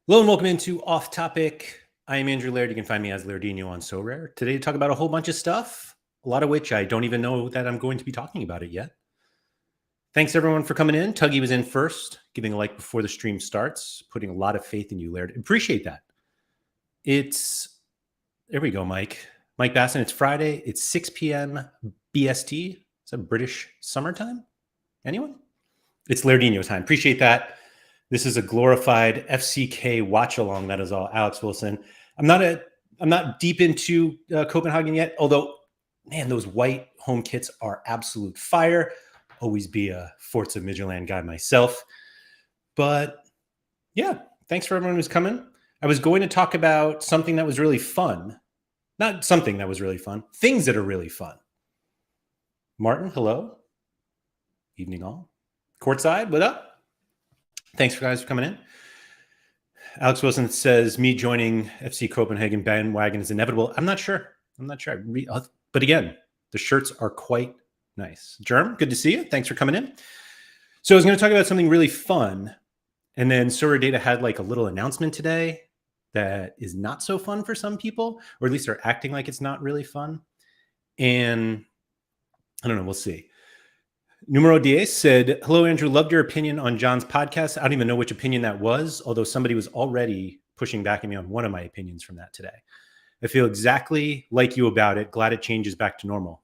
Hello and welcome into Off Topic. I am Andrew Laird. You can find me as Lairdino on Sorare. Today to talk about a whole bunch of stuff, a lot of which I don't even know that I'm going to be talking about it yet. Thanks everyone for coming in. Tuggy was in first, giving a like before the stream starts, putting a lot of faith in you, Laird. Appreciate that. There we go, Mike. Mike Basson, it's Friday. It's 6 p.m. BST. Is that British summertime? Anyone? It's Lairdino time. Appreciate that. This is a glorified FCK watch along. That is all. Alex Wilson. I'm not deep into Copenhagen yet. Although, man, those white home kits are absolute fire. Always be a Forza Midtjylland guy myself. But yeah, thanks for everyone who's coming. I was going to talk about something that was really fun. Not something that was really fun. Things that are really fun. Martin, hello. Evening all. Courtside, what up? Thanks for guys for coming in. Alex Wilson says, me joining FC Copenhagen bandwagon is inevitable. I'm not sure. But again, the shirts are quite nice. Germ, good to see you. Thanks for coming in. So I was going to talk about something really fun. And then SorareData had like a little announcement today that is not so fun for some people, or at least they're acting like it's not really fun. And I don't know. We'll see. Numero 10 said, hello, Andrew. Loved your opinion on John's podcast. I don't even know which opinion that was, although somebody was already pushing back at me on one of my opinions from that today. I feel exactly like you about it. Glad it changes back to normal.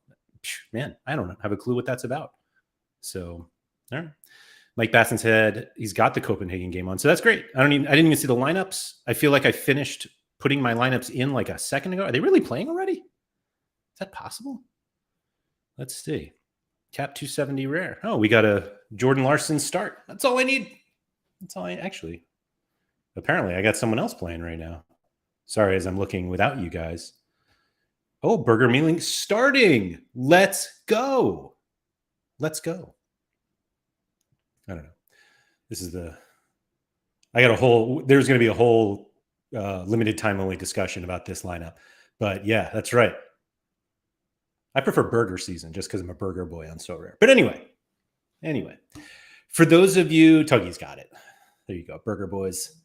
Man, I don't have a clue what that's about. So, all right. Mike Basson said he's got the Copenhagen game on. So that's great. I didn't even see the lineups. I feel like I finished putting my lineups in like a second ago. Are they really playing already? Is that possible? Let's see. Cap 270 rare. Oh, we got a Jordan Larson start. That's all I need. Apparently, I got someone else playing right now. Sorry, as I'm looking without you guys. Oh, Burger Mealing starting. Let's go. I don't know. There's going to be a whole limited time only discussion about this lineup. But yeah, that's right. I prefer burger season just because I'm a burger boy on Sorare. But anyway, for those of you, Tuggy's got it. There you go, burger boys.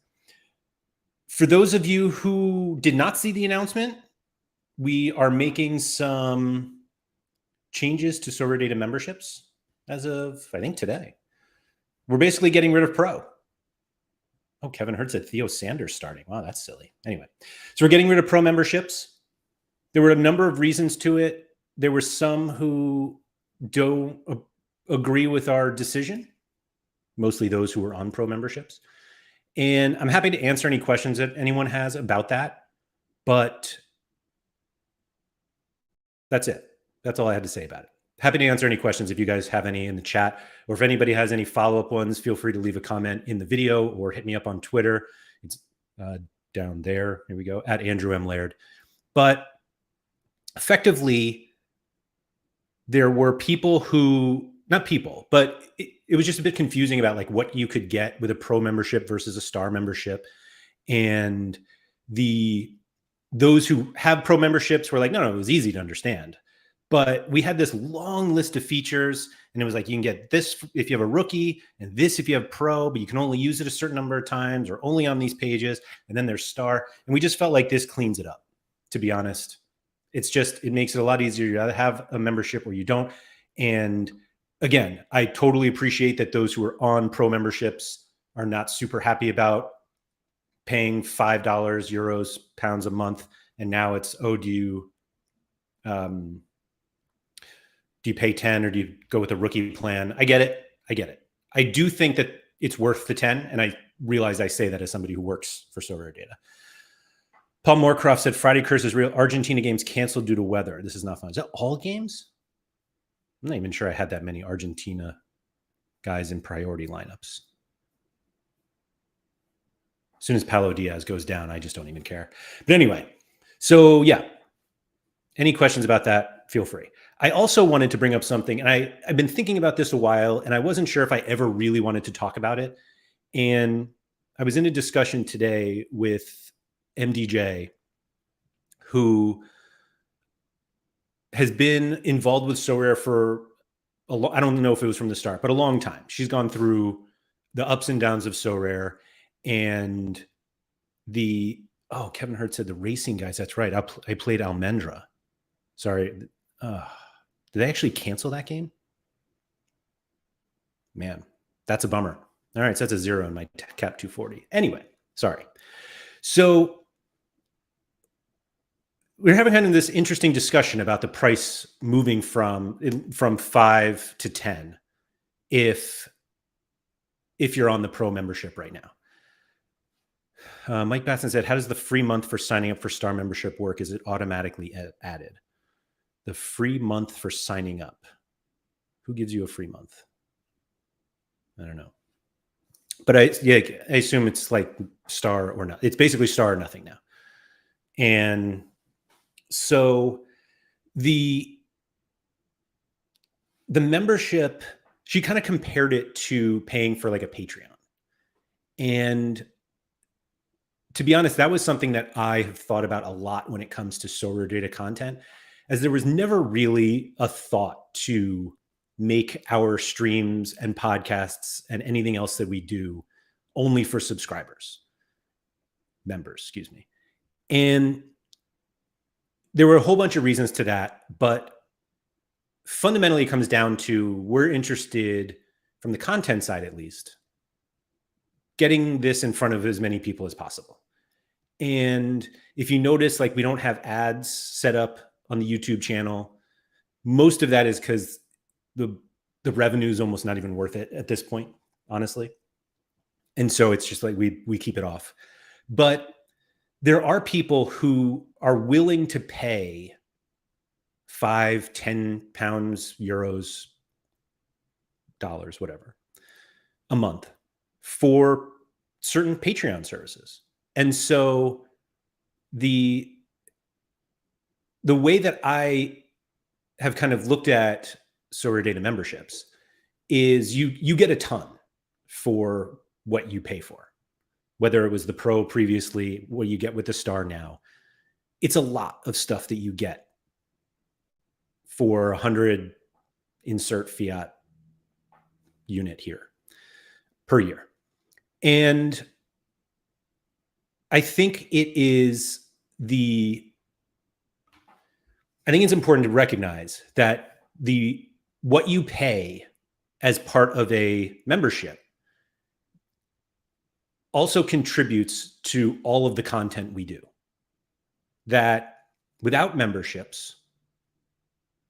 For those of you who did not see the announcement, we are making some changes to SorareData memberships as of, I think, today. We're basically getting rid of Pro. Oh, Kevin Hurd said Theo Sanders starting. Wow, that's silly. Anyway, so we're getting rid of Pro memberships. There were a number of reasons to it. There were some who don't agree with our decision, mostly those who were on Pro memberships. And I'm happy to answer any questions that anyone has about that. But that's it. That's all I had to say about it. Happy to answer any questions if you guys have any in the chat, or if anybody has any follow-up ones, feel free to leave a comment in the video or hit me up on Twitter. It's down there. Here we go, at Andrew M. Laird. But effectively, there were people who, not people, but it was just a bit confusing about like what you could get with a Pro membership versus a Star membership. And those who have Pro memberships were like, no, it was easy to understand. But we had this long list of features, and it was like, you can get this if you have a rookie, and this if you have Pro, but you can only use it a certain number of times or only on these pages. And then there's Star. And we just felt like this cleans it up, to be honest. It makes it a lot easier to have a membership or you don't. And again, I totally appreciate that those who are on Pro memberships are not super happy about paying $5, euros, pounds a month. And now it's, do you pay 10 or do you go with a rookie plan? I get it. I do think that it's worth the 10. And I realize I say that as somebody who works for SorareData. Paul Moorcroft said, Friday curse is real. Argentina games canceled due to weather. This is not fun. Is that all games? I'm not even sure I had that many Argentina guys in priority lineups. As soon as Paulo Diaz goes down, I just don't even care. But anyway, so yeah. Any questions about that, feel free. I also wanted to bring up something, and I've been thinking about this a while, and I wasn't sure if I ever really wanted to talk about it. And I was in a discussion today with MDJ, who has been involved with Sorare for I don't know if it was from the start, but a long time. She's gone through the ups and downs of Sorare, and Kevin Hurt said the racing guys. That's right. I played Almendra. Sorry. Did they actually cancel that game? Man, that's a bummer. All right, so that's a 0 in my cap 240. Anyway, sorry. So we're having kind of this interesting discussion about the price moving from 5 to 10 if you're on the pro membership right now. Mike Batson said, how does the free month for signing up for Star membership work? Is it automatically added? The free month for signing up. Who gives you a free month? I don't know. But I assume it's like Star or not. It's basically Star or nothing now. And so the membership, she kind of compared it to paying for like a Patreon. And to be honest, that was something that I have thought about a lot when it comes to SorareData content, as there was never really a thought to make our streams and podcasts and anything else that we do only for members, excuse me. And there were a whole bunch of reasons to that, but fundamentally it comes down to we're interested, from the content side at least, getting this in front of as many people as possible. And if you notice, like, we don't have ads set up on the YouTube channel. Most of that is because the revenue is almost not even worth it at this point, honestly. And so it's just like we keep it off. But there are people who are willing to pay 5, 10 pounds, euros, dollars, whatever, a month for certain Patreon services. And so the way that I have kind of looked at SorareData memberships is you get a ton for what you pay for, whether it was the Pro previously, what you get with the Star now. It's a lot of stuff that you get for 100 insert fiat unit here per year. And I think it's important to recognize that what you pay as part of a membership also contributes to all of the content we do. That without memberships,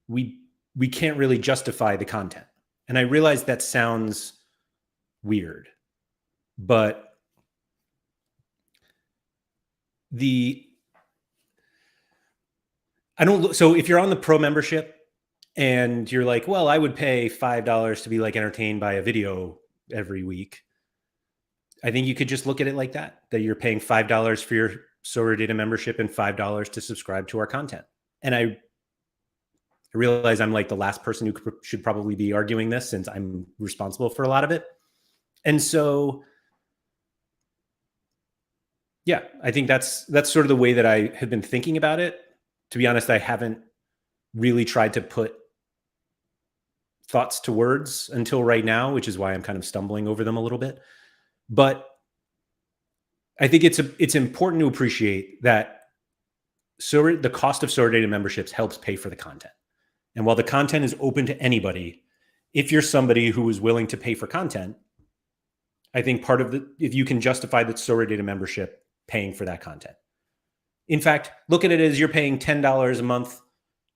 we can't really justify the content. And I realize that sounds weird, but so if you're on the Pro membership and you're like, well, I would pay $5 to be like entertained by a video every week, I think you could just look at it like that you're paying $5 for your SorareData membership and $5 to subscribe to our content. And I realize I'm like the last person who should probably be arguing this, since I'm responsible for a lot of it. And so, yeah, I think that's sort of the way that I have been thinking about it. To be honest, I haven't really tried to put thoughts to words until right now, which is why I'm kind of stumbling over them a little bit. But I think it's important to appreciate that the cost of SorareData memberships helps pay for the content. And while the content is open to anybody, if you're somebody who is willing to pay for content, I think if you can justify the SorareData membership paying for that content. In fact, look at it as you're paying $10 a month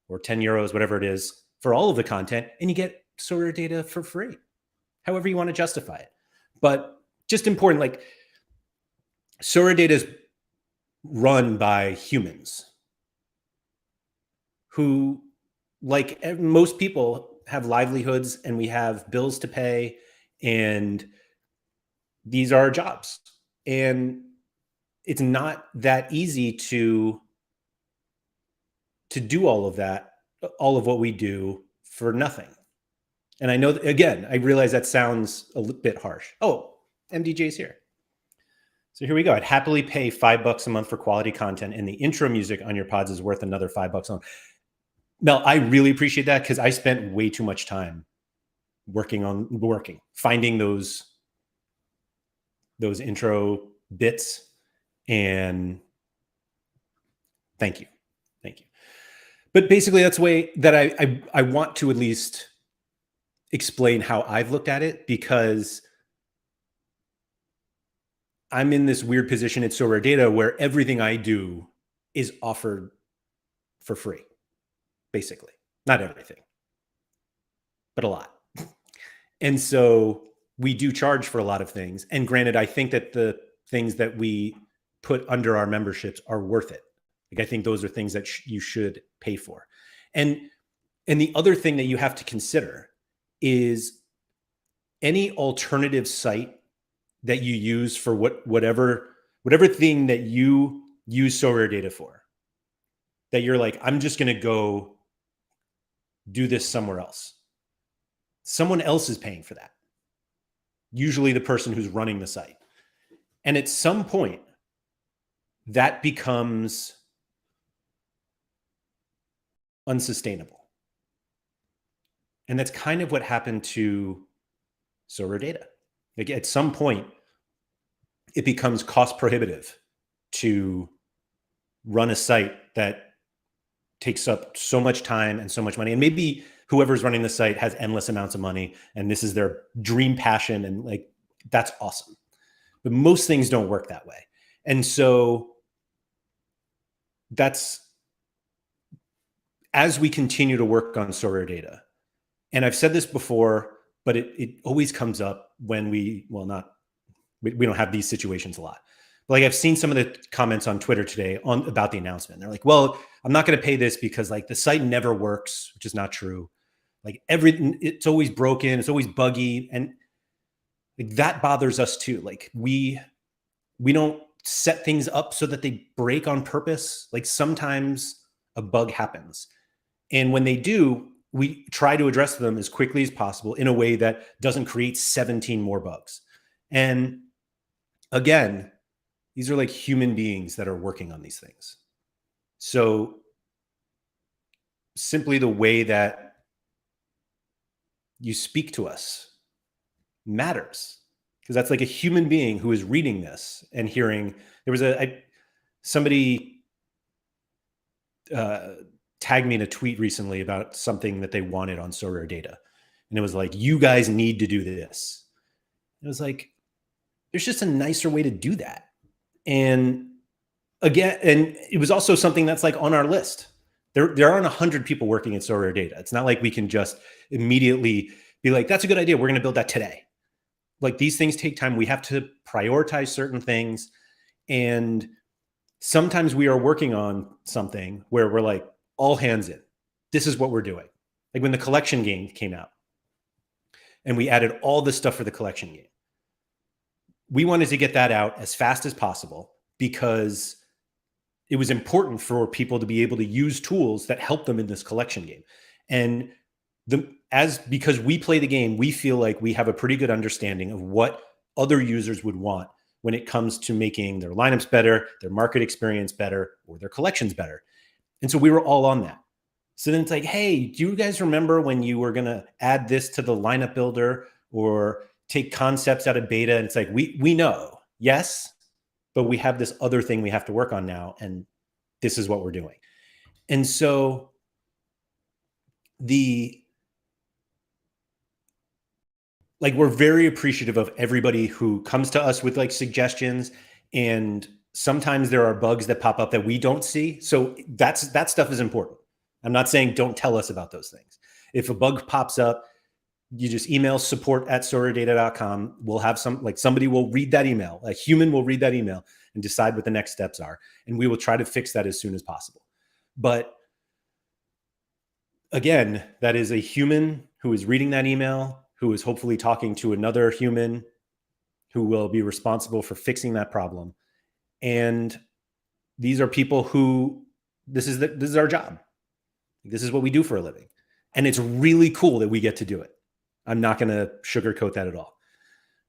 or 10 euros, whatever it is, for all of the content, and you get SorareData for free, however you want to justify it. But just important, like, SorareData is run by humans who, like most people, have livelihoods, and we have bills to pay, and these are our jobs. And it's not that easy to do all of that, all of what we do, for nothing. And I know, again, I realize that sounds a little bit harsh. Oh, MDJ's here. So here we go. I'd happily pay $5 a month for quality content, and the intro music on your pods is worth another $5 a month. Mel, I really appreciate that, because I spent way too much time finding those intro bits And thank you. Thank you. But basically, that's the way that I want to at least explain how I've looked at it, because I'm in this weird position at SorareData where everything I do is offered for free, basically. Not everything, but a lot. And so we do charge for a lot of things. And granted, I think that the things that we put under our memberships are worth it. Like, I think those are things that you should pay for. And the other thing that you have to consider is any alternative site that you use for whatever thing that you use SorareData for, that you're like, I'm just going to go do this somewhere else. Someone else is paying for that. Usually the person who's running the site. And at some point, that becomes unsustainable. And that's kind of what happened to SorareData. Like, at some point, it becomes cost prohibitive to run a site that takes up so much time and so much money. And maybe whoever's running the site has endless amounts of money and this is their dream passion, and like, that's awesome. But most things don't work that way. And so that's, as we continue to work on SorareData, and I've said this before, but it always comes up when we don't have these situations a lot. But like, I've seen some of the comments on Twitter today about the announcement. They're like, well, I'm not going to pay this because like the site never works, which is not true. Like, it's always broken, it's always buggy. And like, that bothers us too. Like, we don't set things up so that they break on purpose. Like, sometimes a bug happens. And when they do, we try to address them as quickly as possible in a way that doesn't create 17 more bugs. And again, these are like human beings that are working on these things. So simply the way that you speak to us matters, because that's like a human being who is reading this and hearing. There was somebody tagged me in a tweet recently about something that they wanted on SorareData. And it was like, you guys need to do this. It was like, there's just a nicer way to do that. And again, and it was also something that's like on our list. There aren't 100 people working at SorareData. It's not like we can just immediately be like, that's a good idea, we're going to build that today. Like, these things take time. We have to prioritize certain things. And sometimes we are working on something where we're like, all hands in. This is what we're doing. Like when the collection game came out and we added all this stuff for the collection game, we wanted to get that out as fast as possible because it was important for people to be able to use tools that help them in this collection game. And because we play the game, we feel like we have a pretty good understanding of what other users would want when it comes to making their lineups better, their market experience better, or their collections better. And so we were all on that. So then it's like, hey, do you guys remember when you were going to add this to the lineup builder or take concepts out of beta? And it's like, we know, yes, but we have this other thing we have to work on now. And this is what we're doing. And so we're very appreciative of everybody who comes to us with like suggestions, and sometimes there are bugs that pop up that we don't see. So that stuff is important. I'm not saying don't tell us about those things. If a bug pops up, you just email support@SorareData.com. We'll have somebody will read that email. A human will read that email and decide what the next steps are. And we will try to fix that as soon as possible. But again, that is a human who is reading that email, who is hopefully talking to another human who will be responsible for fixing that problem. And these are people who, this is our job. This is what we do for a living. And it's really cool that we get to do it. I'm not going to sugarcoat that at all.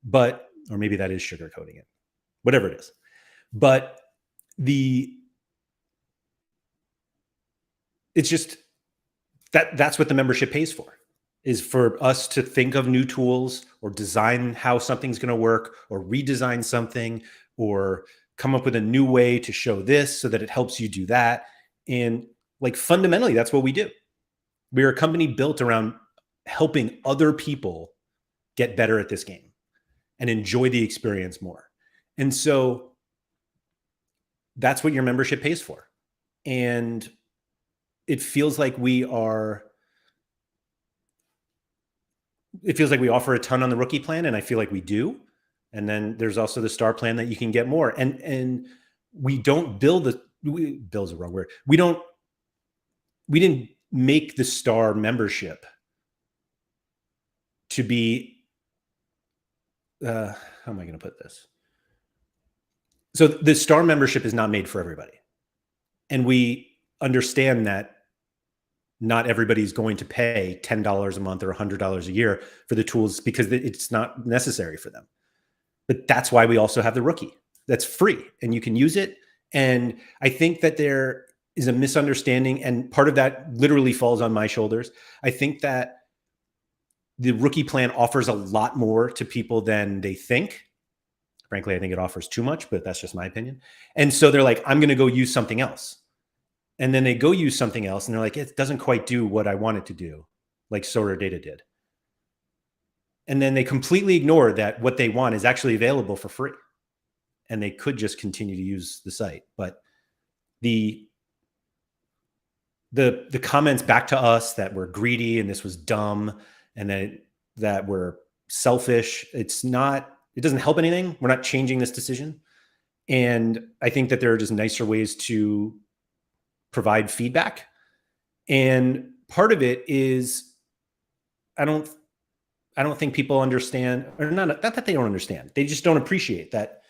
But, or maybe that is sugarcoating it, whatever it is. But it's just that's what the membership pays for, is for us to think of new tools or design how something's going to work or redesign something or come up with a new way to show this so that it helps you do that. And like fundamentally, that's what we do. We're a company built around helping other people get better at this game and enjoy the experience more. And so that's what your membership pays for. And it feels like we offer a ton on the rookie plan, and I feel like we do. And then there's also the star plan that you can get more. And we don't bill's the wrong word. We didn't make the star membership to be, how am I going to put this? So the star membership is not made for everybody. And we understand that not everybody's going to pay $10 a month or $100 a year for the tools because it's not necessary for them. But that's why we also have the rookie. That's free and you can use it. And I think that there is a misunderstanding, and part of that literally falls on my shoulders. I think that the rookie plan offers a lot more to people than they think. Frankly, I think it offers too much, but that's just my opinion. And so they're like, I'm going to go use something else. And then they go use something else and they're like, it doesn't quite do what I want it to do, like SorareData did. And then they completely ignore that what they want is actually available for free. And they could just continue to use the site. But the comments back to us that we're greedy and this was dumb and that we're selfish, it doesn't help anything. We're not changing this decision. And I think that there are just nicer ways to provide feedback. And part of it is, I don't think people understand, or not that they don't understand. They just don't appreciate that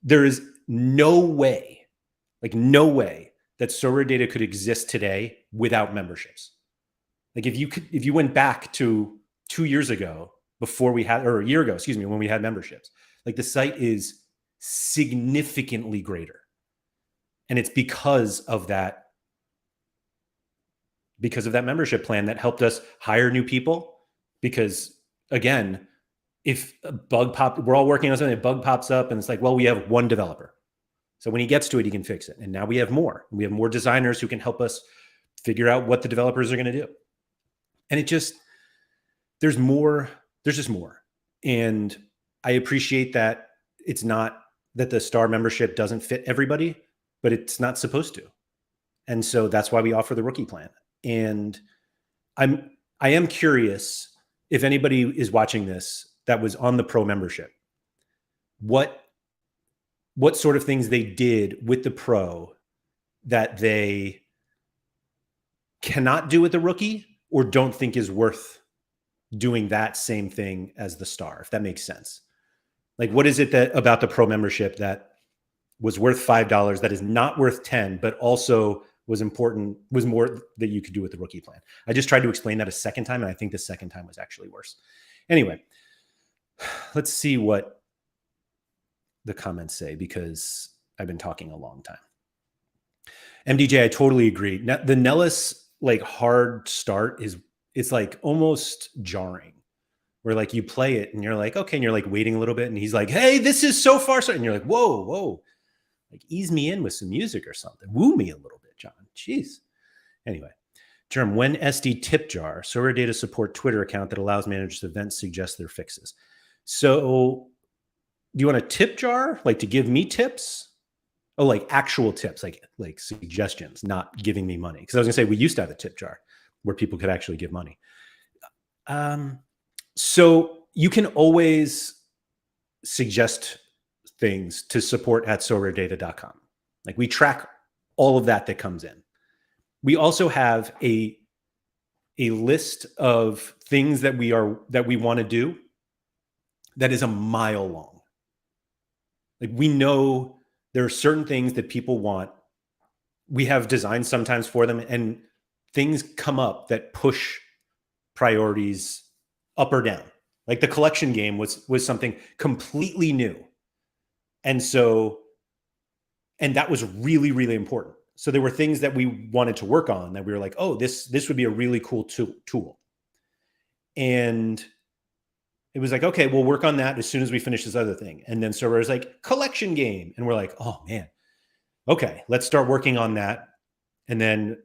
there is no way that SorareData could exist today without memberships. Like if you went back to 2 years ago or a year ago, when we had memberships, like the site is significantly greater. And it's because of that membership plan that helped us hire new people. Because again, if a bug we're all working on something, a bug pops up and it's like, well, we have one developer. So when he gets to it, he can fix it. And now we have more. We have more designers who can help us figure out what the developers are going to do. And there's just more. And I appreciate that it's not that the star membership doesn't fit everybody, but it's not supposed to. And so that's why we offer the rookie plan. And I am curious if anybody is watching this that was on the pro membership, what sort of things they did with the pro that they cannot do with the rookie or don't think is worth doing that same thing as the star, if that makes sense. Like, what is it about the pro membership that was worth $5 that is not worth 10, but also was more that you could do with the rookie plan? I just tried to explain that a second time, and I think the second time was actually worse. Anyway, let's see what the comments say, because I've been talking a long time. MDJ, I totally agree. The Nellis hard start it's like almost jarring, where like you play it and you're like, okay, and you're like waiting a little bit, and he's like, hey, this is so far, and you're like, whoa, like ease me in with some music or something, woo me a little bit, John. Jeez. Anyway, Jerem, when SD tip jar, SorareData support Twitter account that allows managers to event suggest their fixes. So do you want a tip jar, like to give me tips? Oh, like actual tips, like suggestions, not giving me money. Because I was gonna say we used to have a tip jar where people could actually give money. So you can always suggest things to support@SorareData.com. Like we track all of that comes in. We also have a list of things that we want to do that is a mile long. Like we know there are certain things that people want. We have designs sometimes for them, and things come up that push priorities up or down. Like the collection game was something completely new. And that was really, really important. So there were things that we wanted to work on that we were like, oh, this would be a really cool tool. And it was like, okay, we'll work on that as soon as we finish this other thing. And then Sorare is like, collection game. And we're like, oh man, okay, let's start working on that. And then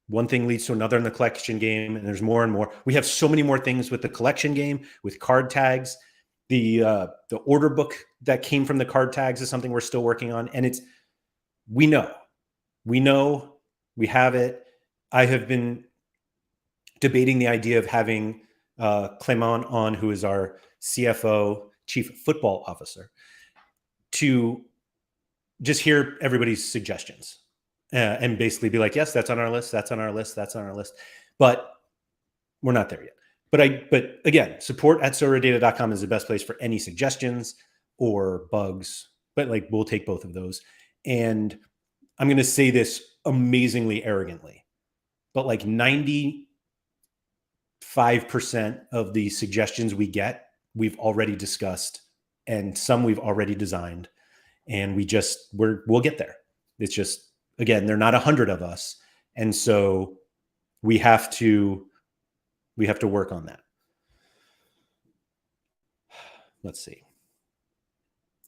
one thing leads to another in the collection game, and there's more and more. We have so many more things with the collection game, with card tags. The order book that came from the card tags is something we're still working on. And we know, we have it. I have been debating the idea of having Clement on, who is our CFO, Chief Football Officer, to just hear everybody's suggestions and basically be like, yes, that's on our list, that's on our list, that's on our list. But we're not there yet. But again, support@SorareData.com is the best place for any suggestions or bugs. But like, we'll take both of those. And I'm going to say this amazingly arrogantly, but like 95% of the suggestions we get, we've already discussed, and some we've already designed, and we'll get there. It's just, again, they're not 100 of us, and so we have to work on that. Let's see.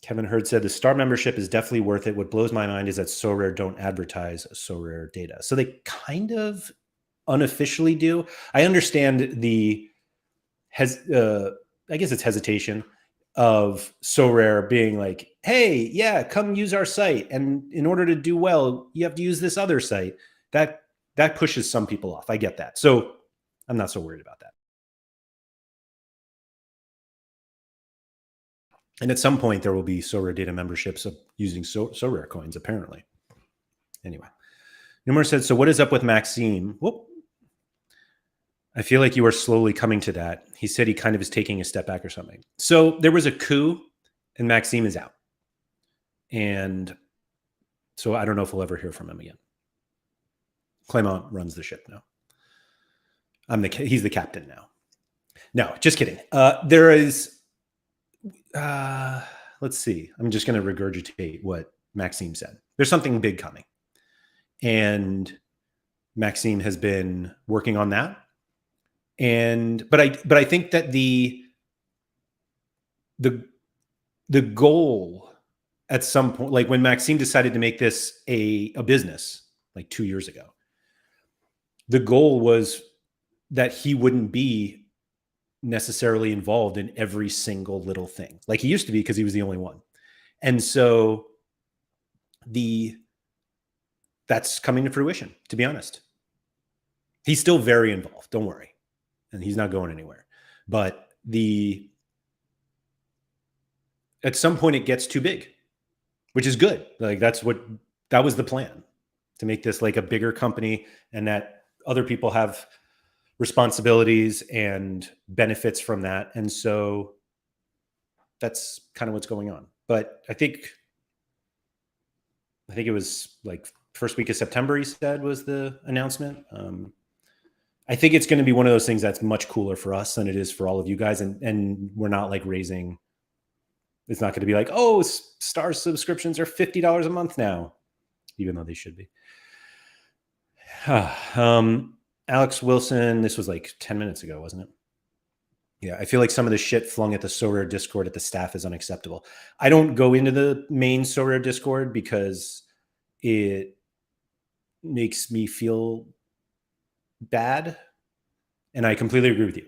Kevin Hurd said the Star membership is definitely worth it. What blows my mind is that Sorare don't advertise SorareData. So they kind of unofficially do. I understand I guess it's hesitation of Sorare being like, hey, yeah, come use our site. And in order to do well, you have to use this other site. That pushes some people off. I get that. So I'm not so worried about that. And at some point, there will be SorareData memberships of using Sorare coins, apparently. Anyway, Numer said, so what is up with Maxime? Whoop. I feel like you are slowly coming to that. He said he kind of is taking a step back or something. So there was a coup, and Maxime is out. And so I don't know if we'll ever hear from him again. Clement runs the ship now. He's the captain now. No, just kidding. There is... let's see. I'm just going to regurgitate what Maxime said. There's something big coming, and Maxime has been working on that. But I think that the goal at some point, like when Maxime decided to make this a business, like 2 years ago, the goal was that he wouldn't be necessarily involved in every single little thing like he used to be, because he was the only one. And so that's coming to fruition, to be honest. He's still very involved, don't worry, and he's not going anywhere. But at some point it gets too big, which is good. Like that was the plan, to make this like a bigger company, and that other people have responsibilities and benefits from that. And so that's kind of what's going on. But I think it was like first week of September, he said, was the announcement. I think it's going to be one of those things that's much cooler for us than it is for all of you guys. And we're not like raising, it's not going to be like, oh, Star subscriptions are $50 a month now, even though they should be. Alex Wilson, this was like 10 minutes ago, wasn't it? Yeah, I feel like some of the shit flung at the Sorare Discord at the staff is unacceptable. I don't go into the main Sorare Discord because it makes me feel bad. And I completely agree with you.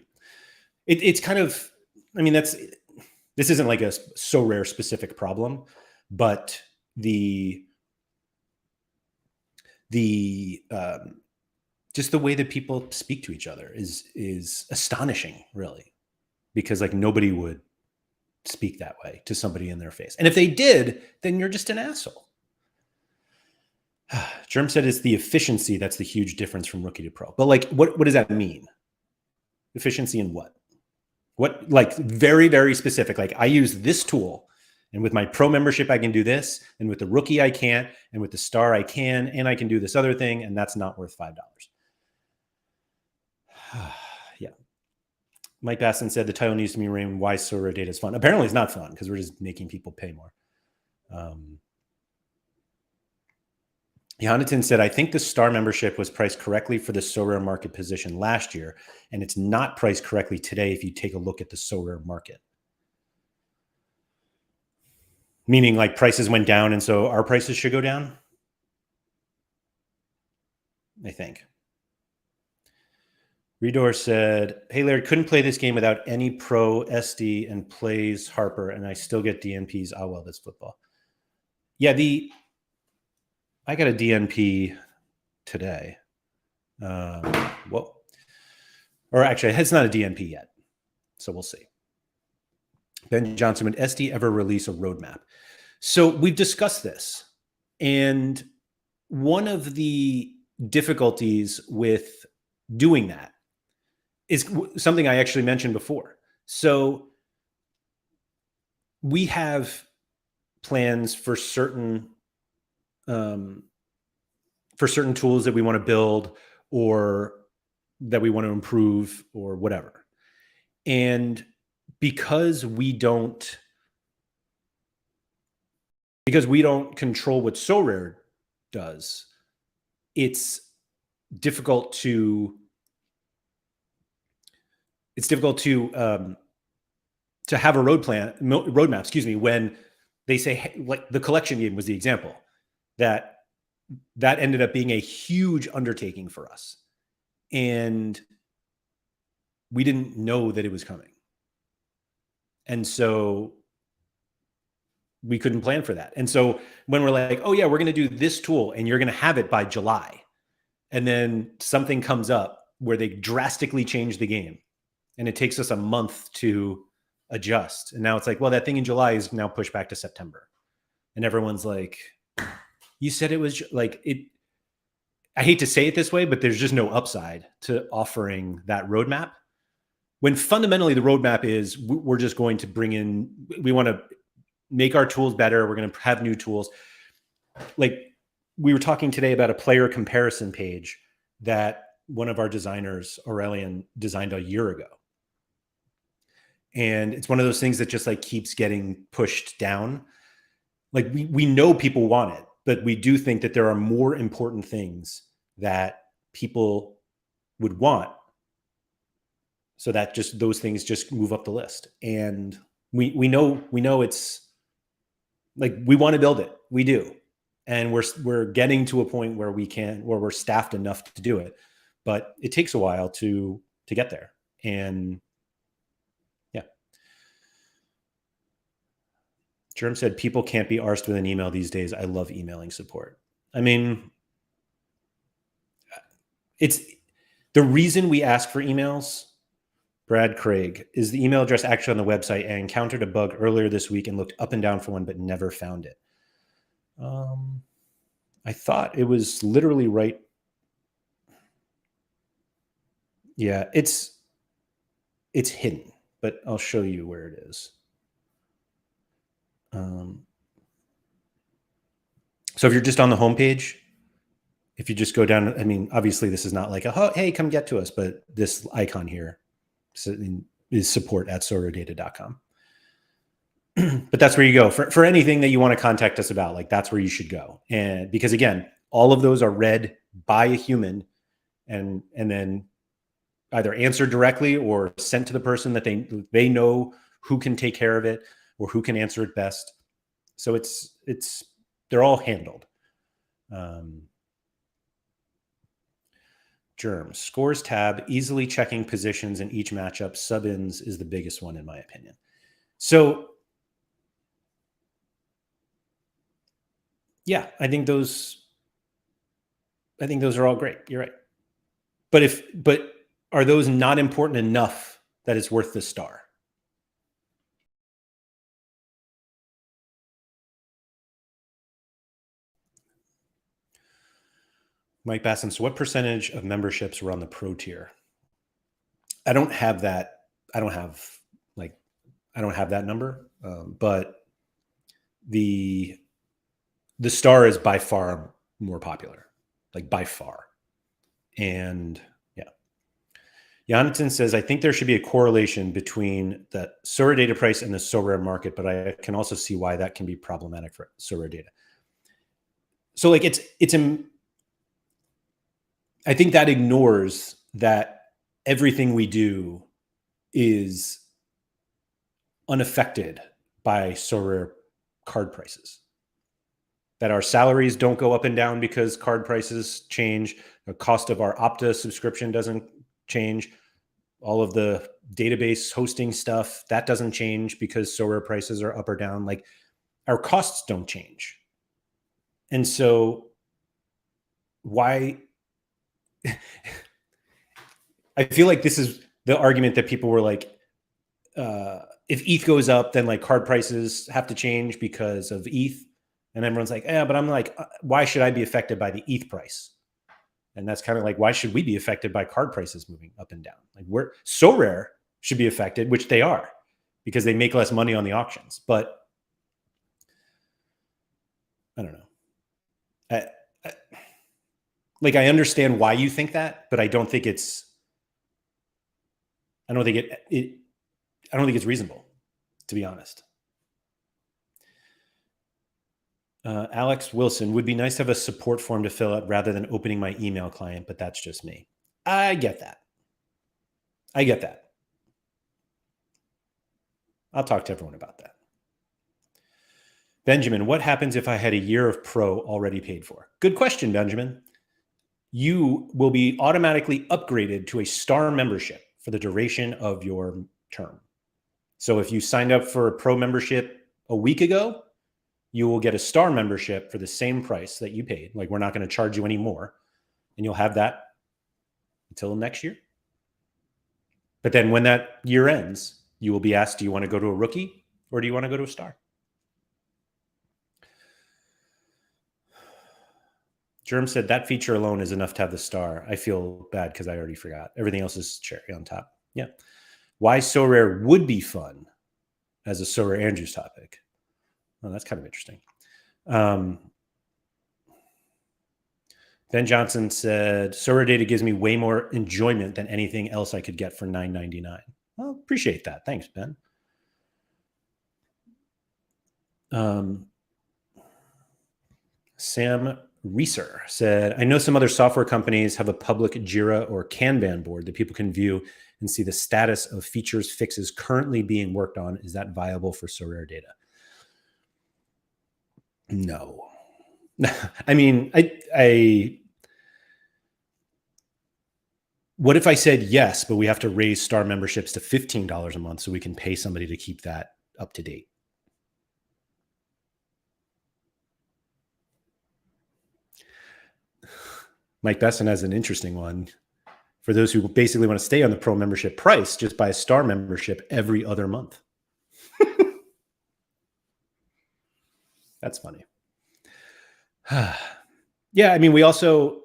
It's kind of, I mean, this isn't like a Sorare specific problem, but just the way that people speak to each other is astonishing, really, because like nobody would speak that way to somebody in their face. And if they did, then you're just an asshole. Germ said it's the efficiency that's the huge difference from rookie to pro. But like, what does that mean? Efficiency in what? What, like very, very specific. Like I use this tool, and with my pro membership, I can do this. And with the rookie, I can't. And with the star, I can. And I can do this other thing. And that's not worth $5. Yeah. Mike Basson said the title needs to be named Why SorareData is Fun. Apparently it's not fun, because we're just making people pay more. Jonathan said, I think the Star membership was priced correctly for the Sorare market position last year, and it's not priced correctly today if you take a look at the Sorare market. Meaning like prices went down, and so our prices should go down, I think. Redor said, hey, Laird, couldn't play this game without any pro SD and plays Harper, and I still get DNPs. Oh, well, that's football. Yeah, I got a DNP today. Well, or actually, it's not a DNP yet, so we'll see. Ben Johnson, would SD ever release a roadmap? So we've discussed this, and one of the difficulties with doing that is something I actually mentioned before. So we have plans for certain tools that we want to build or that we want to improve or whatever. And because we don't control what Sorare does, it's difficult to have a roadmap, excuse me, when they say, hey, like the collection game was the example, that ended up being a huge undertaking for us. And we didn't know that it was coming. And so we couldn't plan for that. And so when we're like, oh yeah, we're going to do this tool and you're going to have it by July. And then something comes up where they drastically change the game and it takes us a month to adjust. And now it's like, well, that thing in July is now pushed back to September. And everyone's like, you said it was like it. I hate to say it this way, but there's just no upside to offering that roadmap. When fundamentally the roadmap is we're just going to bring in, we want to make our tools better. We're going to have new tools. Like we were talking today about a player comparison page that one of our designers, Aurelian, designed a year ago. And it's one of those things that just like keeps getting pushed down. Like we know people want it, but we do think that there are more important things that people would want. So that just those things just move up the list. And we know it's like we want to build it. We do. And we're getting to a point where we're staffed enough to do it. But it takes a while to get there. And yeah. Germ said people can't be arsed with an email these days. I love emailing support. I mean, it's the reason we ask for emails, Brad Craig, is the email address actually on the website. I encountered a bug earlier this week and looked up and down for one, but never found it. I thought it was literally right. Yeah, it's hidden, but I'll show you where it is. So if you're just on the homepage, if you just go down, I mean, obviously this is not like hey, come get to us, but this icon here is support@SorareData.com. But that's where you go for anything that you want to contact us about. Like that's where you should go. And because again, all of those are read by a human and then either answered directly or sent to the person that they know who can take care of it or who can answer it best. So they're all handled. Germ scores tab, easily checking positions in each matchup. Sub-ins is the biggest one in my opinion. So yeah, I think those are all great. You're right. But are those not important enough that it's worth the star? Mike Basson, so what percentage of memberships were on the pro tier? I don't have that. I don't have that number, but the star is by far more popular, like by far. And yeah. Jonathan says, I think there should be a correlation between the SorareData price and the Sorare market, but I can also see why that can be problematic for SorareData. So like I think that ignores that everything we do is unaffected by Sorare card prices. That our salaries don't go up and down because card prices change. The cost of our Opta subscription doesn't change. All of the database hosting stuff, that doesn't change because Sorare prices are up or down. Like, our costs don't change. And so why I feel like this is the argument that people were like, if ETH goes up, then like card prices have to change because of ETH. And everyone's like, yeah, but I'm like, why should I be affected by the ETH price? And that's kind of like, why should we be affected by card prices moving up and down? Like, we're Sorare should be affected, which they are, because they make less money on the auctions. But I don't know. Like, I understand why you think that, but I don't think it's. I don't think I don't think it's reasonable, to be honest. Alex Wilson, would be nice to have a support form to fill out rather than opening my email client, but that's just me. I get that. I get that. I'll talk to everyone about that. Benjamin, what happens if I had a year of pro already paid for? Good question, Benjamin. You will be automatically upgraded to a star membership for the duration of your term. So if you signed up for a pro membership a week ago, you will get a star membership for the same price that you paid. Like, we're not going to charge you any more, and you'll have that until next year. But then when that year ends, you will be asked, do you want to go to a rookie or do you want to go to a star? Germ said that feature alone is enough to have the star. I feel bad because I already forgot. Everything else is cherry on top. Yeah. Why Sorare would be fun as a Sorare Andrews topic. Well, that's kind of interesting. Ben Johnson said, SorareData gives me way more enjoyment than anything else I could get for $9.99. Well, appreciate that. Thanks, Ben. Sam Reeser said, I know some other software companies have a public Jira or Kanban board that people can view and see the status of features, fixes currently being worked on. Is that viable for SorareData? No. I mean, what if I said yes, but we have to raise star memberships to $15 a month so we can pay somebody to keep that up to date? Mike Besson has an interesting one. For those who basically want to stay on the pro membership price, just buy a star membership every other month. That's funny. Yeah, I mean, we also,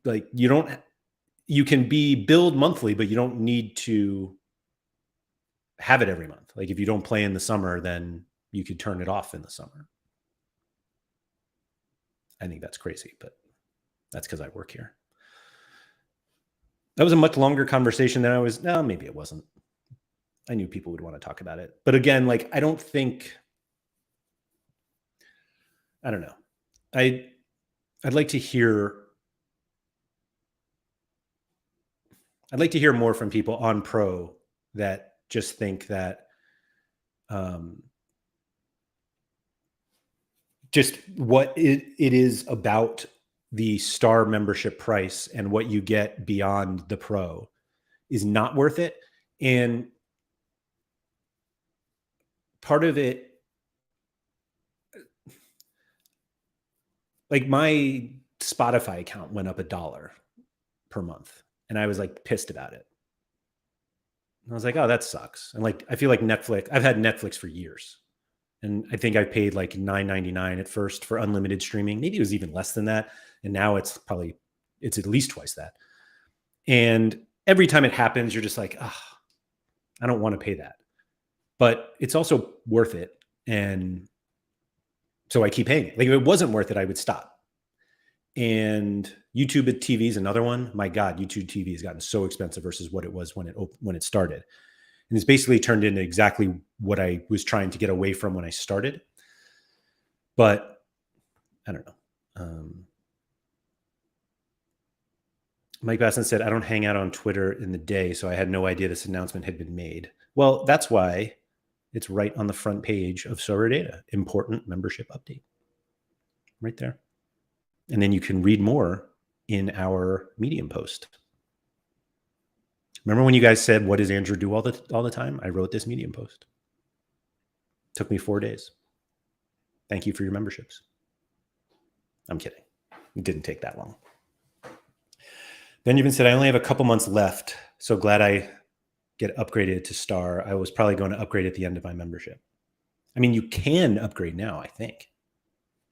like, you can be billed monthly, but you don't need to have it every month. Like, if you don't play in the summer, then you could turn it off in the summer. I think that's crazy, but that's because I work here. That was a much longer conversation than I was. No, maybe it wasn't. I knew people would want to talk about it. But again, like, I don't know. I'd like to hear more from people on pro that just think that just what it is about the star membership price and what you get beyond the pro is not worth it. And part of it, like, my Spotify account went up $1 per month, and I was like pissed about it. And I was like, oh, that sucks. And like, I feel like Netflix, I've had Netflix for years. And I think I paid like $9.99 at first for unlimited streaming. Maybe it was even less than that. And now it's at least twice that. And every time it happens, you're just like, I don't want to pay that. But it's also worth it. And so I keep paying it. Like, if it wasn't worth it, I would stop. And YouTube TV is another one. My God, YouTube TV has gotten so expensive versus what it was when it started. And it's basically turned into exactly what I was trying to get away from when I started. But I don't know. Mike Basson said, I don't hang out on Twitter in the day, so I had no idea this announcement had been made. Well, that's why it's right on the front page of SorareData, important membership update. Right there. And then you can read more in our Medium post. Remember when you guys said, what does Andrew do all the time? I wrote this Medium post. Took me 4 days. Thank you for your memberships. I'm kidding. It didn't take that long. Benjamin said, I only have a couple months left, so glad I get upgraded to Star. I was probably going to upgrade at the end of my membership. I mean, you can upgrade now, I think.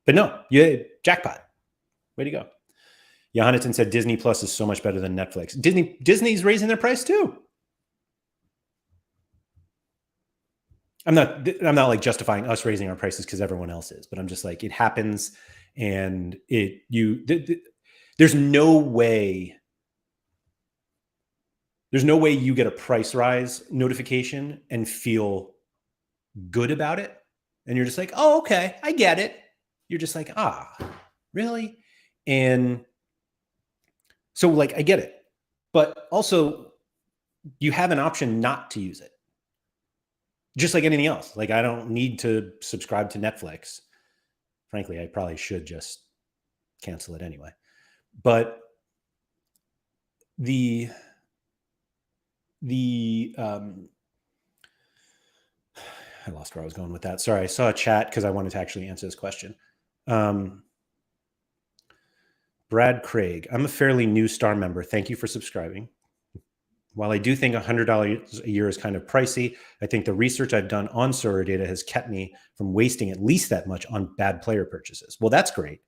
But no, jackpot. Way to go. Johanneton said Disney Plus is so much better than Netflix. Disney's raising their price too. I'm not like justifying us raising our prices because everyone else is, but I'm just like, it happens, and there's no way you get a price rise notification and feel good about it. And you're just like, oh, okay, I get it. You're just like, really? And so like, I get it. But also you have an option not to use it. Just like anything else. Like, I don't need to subscribe to Netflix. Frankly, I probably should just cancel it anyway. But I lost where I was going with that. Sorry, I saw a chat because I wanted to actually answer this question. Brad Craig, I'm a fairly new Star member. Thank you for subscribing. While I do think $100 a year is kind of pricey, I think the research I've done on SorareData has kept me from wasting at least that much on bad player purchases. Well, that's great.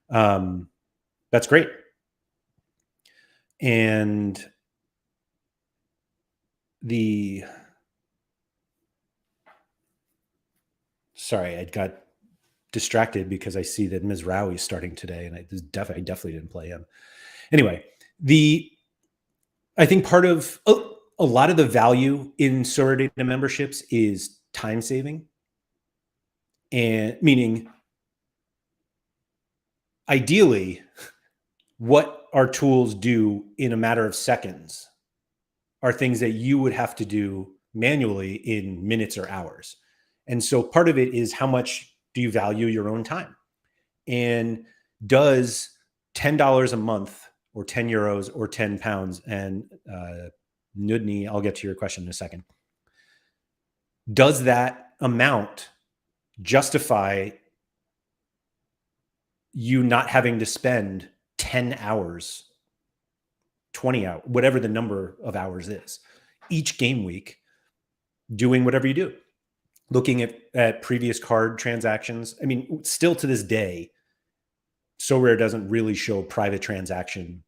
That's great. And sorry, I got distracted because I see that Ms. Rowie is starting today, and I definitely didn't play him. Anyway, I think part of a lot of the value in SorareData memberships is time saving, and meaning ideally what our tools do in a matter of seconds are things that you would have to do manually in minutes or hours. And so part of it is how much do you value your own time? And does $10 a month or 10 euros or 10 pounds, and Nudni, I'll get to your question in a second. Does that amount justify you not having to spend 10 hours, 20 hours, whatever the number of hours is, each game week, doing whatever you do? Looking at previous card transactions. I mean, still to this day, Sorare doesn't really show private transaction,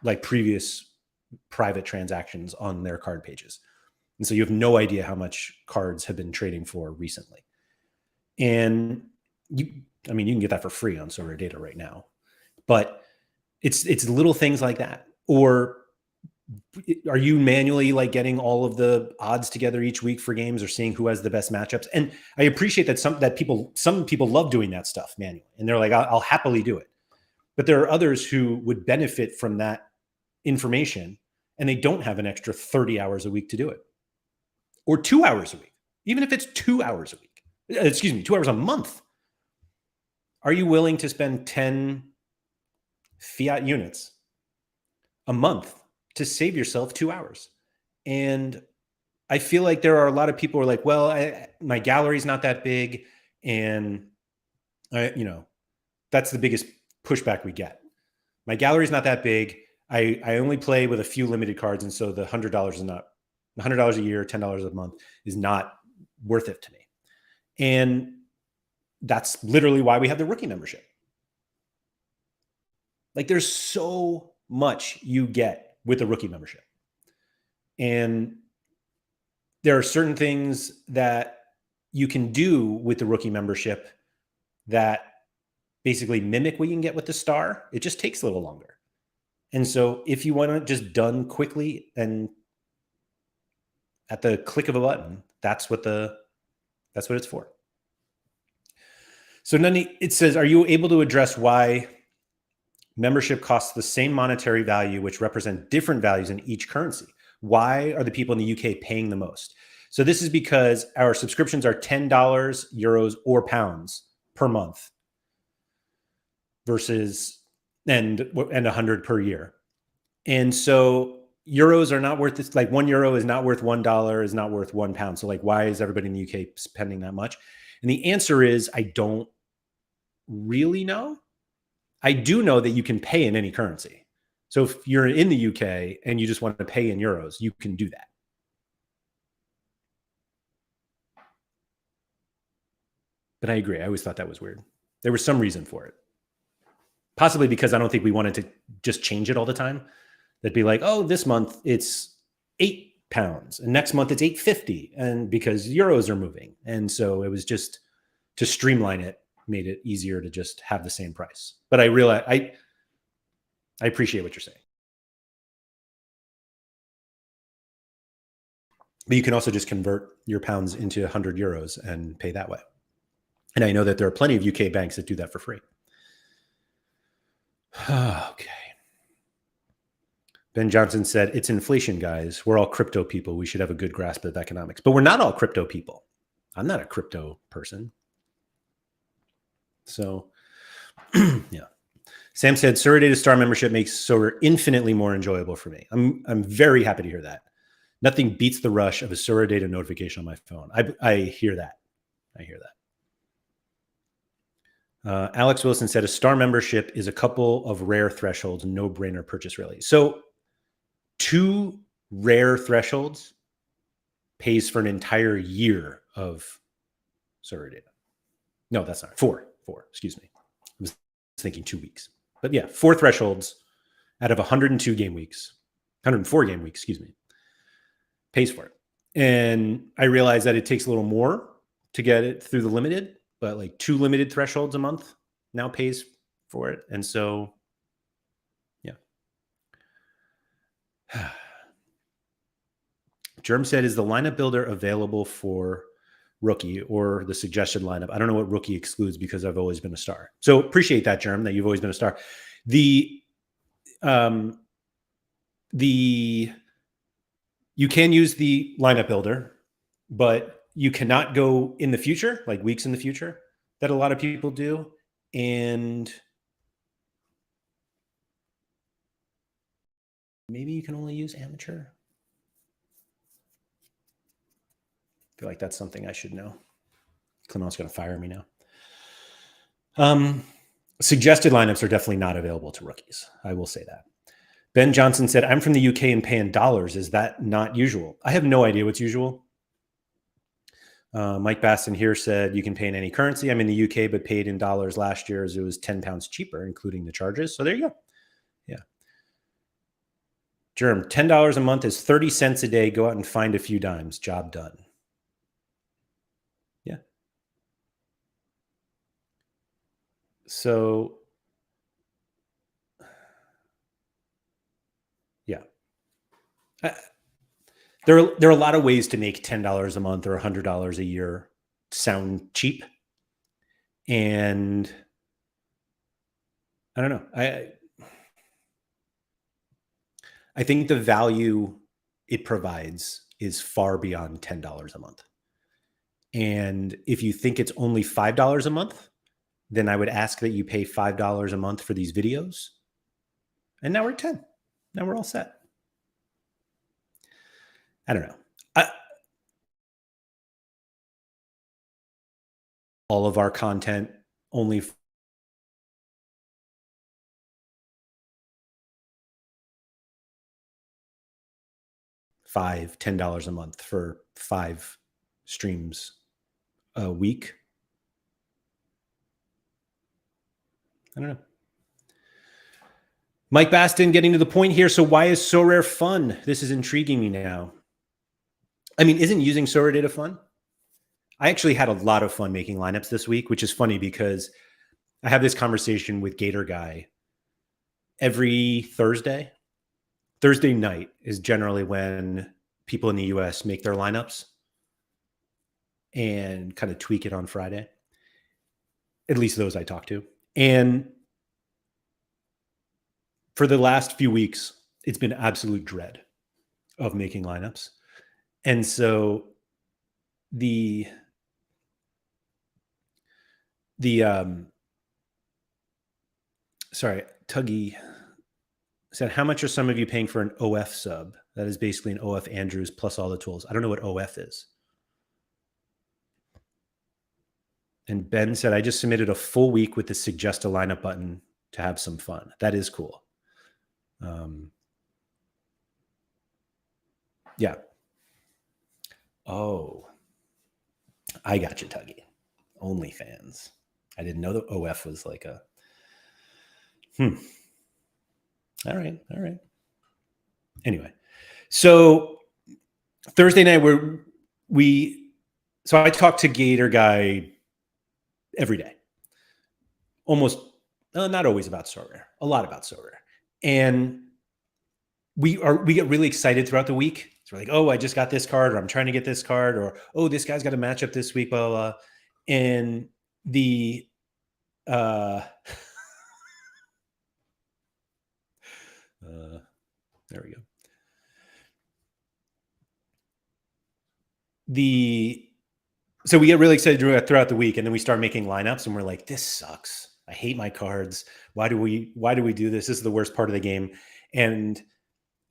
like previous private transactions on their card pages. And so you have no idea how much cards have been trading for recently. And you can get that for free on SorareData right now. But it's little things like that. Or are you manually like getting all of the odds together each week for games, or seeing who has the best matchups? And I appreciate that some people love doing that stuff manually, and they're like, I'll happily do it. But there are others who would benefit from that information, and they don't have an extra 30 hours a week to do it, or 2 hours a week, even if it's 2 hours a week, 2 hours a month. Are you willing to spend 10 fiat units a month to save yourself 2 hours? And I feel like there are a lot of people who are like, well, my gallery's not that big. And that's the biggest pushback we get. My gallery's not that big. I only play with a few limited cards. And so the $100 is not $100 a year, $10 a month is not worth it to me. And that's literally why we have the rookie membership. Like, there's so much you get with the rookie membership. And there are certain things that you can do with the rookie membership that basically mimic what you can get with the Star. It just takes a little longer. And so if you want it just done quickly and at the click of a button, that's what it's for. So Nani, it says, are you able to address why Membership costs the same monetary value, which represent different values in each currency. Why are the people in the UK paying the most? So this is because our subscriptions are $10, euros, or pounds per month versus and 100 per year. And so euros are not worth this. Like €1 is not worth $1, is not worth £1. So like, why is everybody in the UK spending that much? And the answer is, I don't really know. I do know that you can pay in any currency. So if you're in the UK and you just want to pay in euros, you can do that. But I agree. I always thought that was weird. There was some reason for it. Possibly because I don't think we wanted to just change it all the time. That'd be like, oh, this month it's £8 and next month it's $8.50, and because euros are moving. And so it was just to streamline it, made it easier to just have the same price. But I realize I appreciate what you're saying. But you can also just convert your pounds into 100 euros and pay that way. And I know that there are plenty of UK banks that do that for free. Okay. Ben Johnson said, it's inflation, guys. We're all crypto people. We should have a good grasp of economics. But we're not all crypto people. I'm not a crypto person. So, yeah. Sam said, SorareData Star membership makes Sorare infinitely more enjoyable for me. I'm very happy to hear that. Nothing beats the rush of a SorareData notification on my phone. I hear that. I hear that. Alex Wilson said, a Star membership is a couple of rare thresholds, no-brainer purchase, really. So 2 rare thresholds pays for an entire year of SorareData. No, that's not 4. Excuse me. I was thinking 2 weeks. But yeah, 4 thresholds out of 102 game weeks, 104 game weeks, excuse me, pays for it. And I realize that it takes a little more to get it through the limited, but like 2 limited thresholds a month now pays for it. And so, yeah. Germ said, is the lineup builder available for rookie or the suggested lineup? I don't know what rookie excludes because I've always been a star. So appreciate that, Germ, that you've always been a star. You can use the lineup builder, but you cannot go in the future, like weeks in the future, that a lot of people do. And maybe you can only use amateur. I feel like that's something I should know. Clement's going to fire me now. Suggested lineups are definitely not available to rookies. I will say that. Ben Johnson said, I'm from the UK and pay in dollars. Is that not usual? I have no idea what's usual. Mike Baston here said, you can pay in any currency. I'm in the UK, but paid in dollars last year as it was £10 cheaper, including the charges. So there you go. Yeah. Germ, $10 a month is 30 cents a day. Go out and find a few dimes. Job done. Yeah. So, yeah. There are a lot of ways to make $10 a month or $100 a year sound cheap. And I don't know. I think the value it provides is far beyond $10 a month. And if you think it's only $5 a month, then I would ask that you pay $5 a month for these videos. And now we're at 10. Now we're all set. I don't know. All of our content only $10 a month for 5 streams a week. I don't know. Mike Baston getting to the point here. So why is Sorare fun? This is intriguing me now. I mean, isn't using SorareData fun? I actually had a lot of fun making lineups this week, which is funny because I have this conversation with Gator Guy every Thursday. Thursday night is generally when people in the US make their lineups and kind of tweak it on Friday. At least those I talk to. And for the last few weeks, it's been absolute dread of making lineups. And so the sorry, Tuggy said, how much are some of you paying for an OF sub? That is basically an OF Andrews plus all the tools. I don't know what OF is. And Ben said, I just submitted a full week with the suggest a lineup button to have some fun. That is cool. Yeah. Oh, I got you, Tuggy. OnlyFans. I didn't know the OF was like a. All right. Anyway, so Thursday night so I talk to Gator Guy every day, almost not always about Sorare, a lot about Sorare, and we get really excited throughout the week. So we're like, oh, I just got this card, or I'm trying to get this card, or oh, this guy's got a matchup this week, blah blah. Blah. And the there we go. So we get really excited throughout the week, and then we start making lineups, and we're like, this sucks. I hate my cards. Why do we do this? This is the worst part of the game. And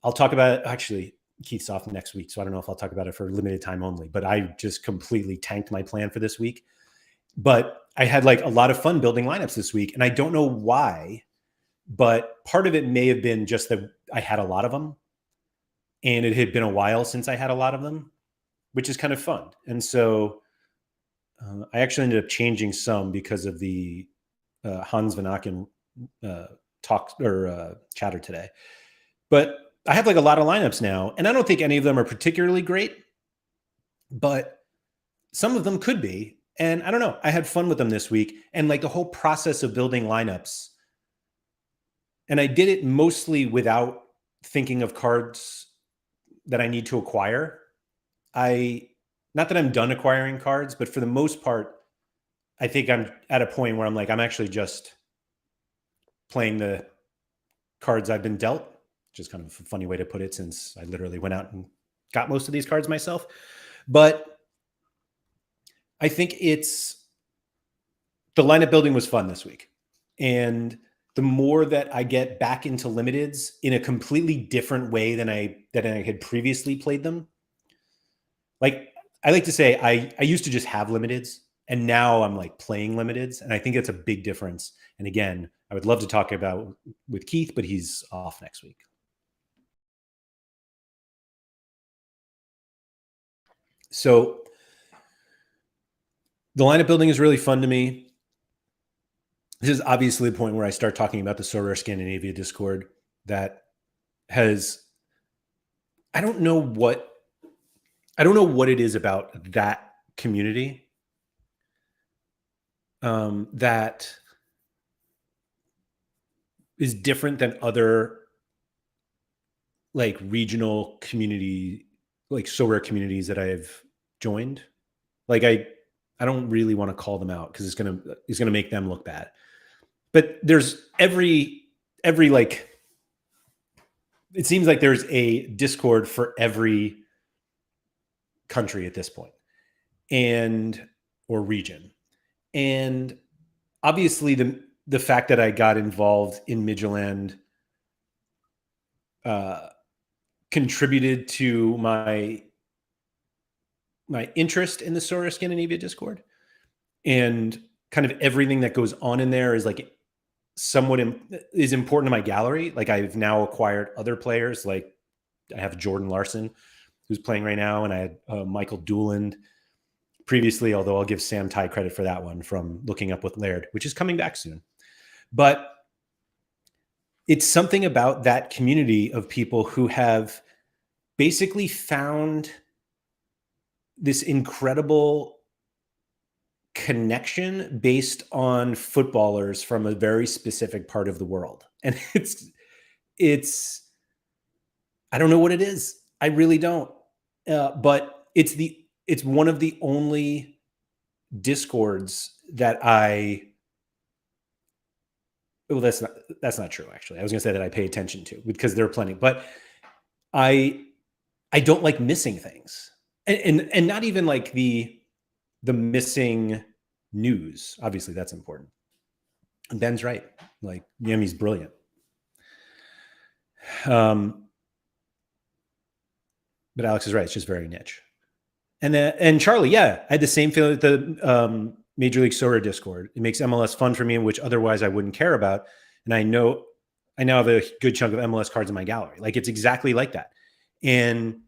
I'll talk about it. Actually, Keith's off next week, so I don't know if I'll talk about it for limited time only, but I just completely tanked my plan for this week. But I had like a lot of fun building lineups this week, and I don't know why, but part of it may have been just that I had a lot of them, and it had been a while since I had a lot of them, which is kind of fun. And so I actually ended up changing some because of the Hans Van Aken talk or chatter today. But I have like a lot of lineups now, and I don't think any of them are particularly great, but some of them could be. And I don't know. I had fun with them this week, and like the whole process of building lineups. And I did it mostly without thinking of cards that I need to acquire. Not that I'm done acquiring cards, but for the most part, I think I'm at a point where I'm like, I'm actually just playing the cards I've been dealt, which is kind of a funny way to put it, since I literally went out and got most of these cards myself. But I think the lineup building was fun this week. And the more that I get back into limiteds in a completely different way than I had previously played them, like I like to say, I used to just have limiteds, and now I'm like playing limiteds, and I think it's a big difference. And again, I would love to talk about with Keith, but he's off next week. So the lineup building is really fun to me. This is obviously the point where I start talking about the Sorare Scandinavia Discord that has, I don't know what it is about that community that is different than other like regional community, like Sorare communities that I've joined. Like I don't really want to call them out because it's gonna make them look bad. But there's every like, it seems like there's a Discord for every country at this point, or region. And obviously the fact that I got involved in Midtjylland contributed to my interest in the Sorare Scandinavia Discord, and kind of everything that goes on in there is like somewhat is important to my gallery. Like I've now acquired other players. Like I have Jordan Larson who's playing right now, and I had Michael Dooland previously, although I'll give Sam Ty credit for that one from looking up with Laird, which is coming back soon. But it's something about that community of people who have basically found this incredible connection based on footballers from a very specific part of the world. And it's I don't know what it is. I really don't. But it's one of the only Discords that I well, that's not true. Actually, I was going to say that I pay attention to, because there are plenty, but I don't like missing things, and not even like the missing news. Obviously, that's important. And Ben's right. Like, Yemi's brilliant. But Alex is right. It's just very niche. And Charlie, yeah, I had the same feeling with the Major League Sorare Discord. It makes MLS fun for me, which otherwise I wouldn't care about. And I now have a good chunk of MLS cards in my gallery. Like, it's exactly like that. And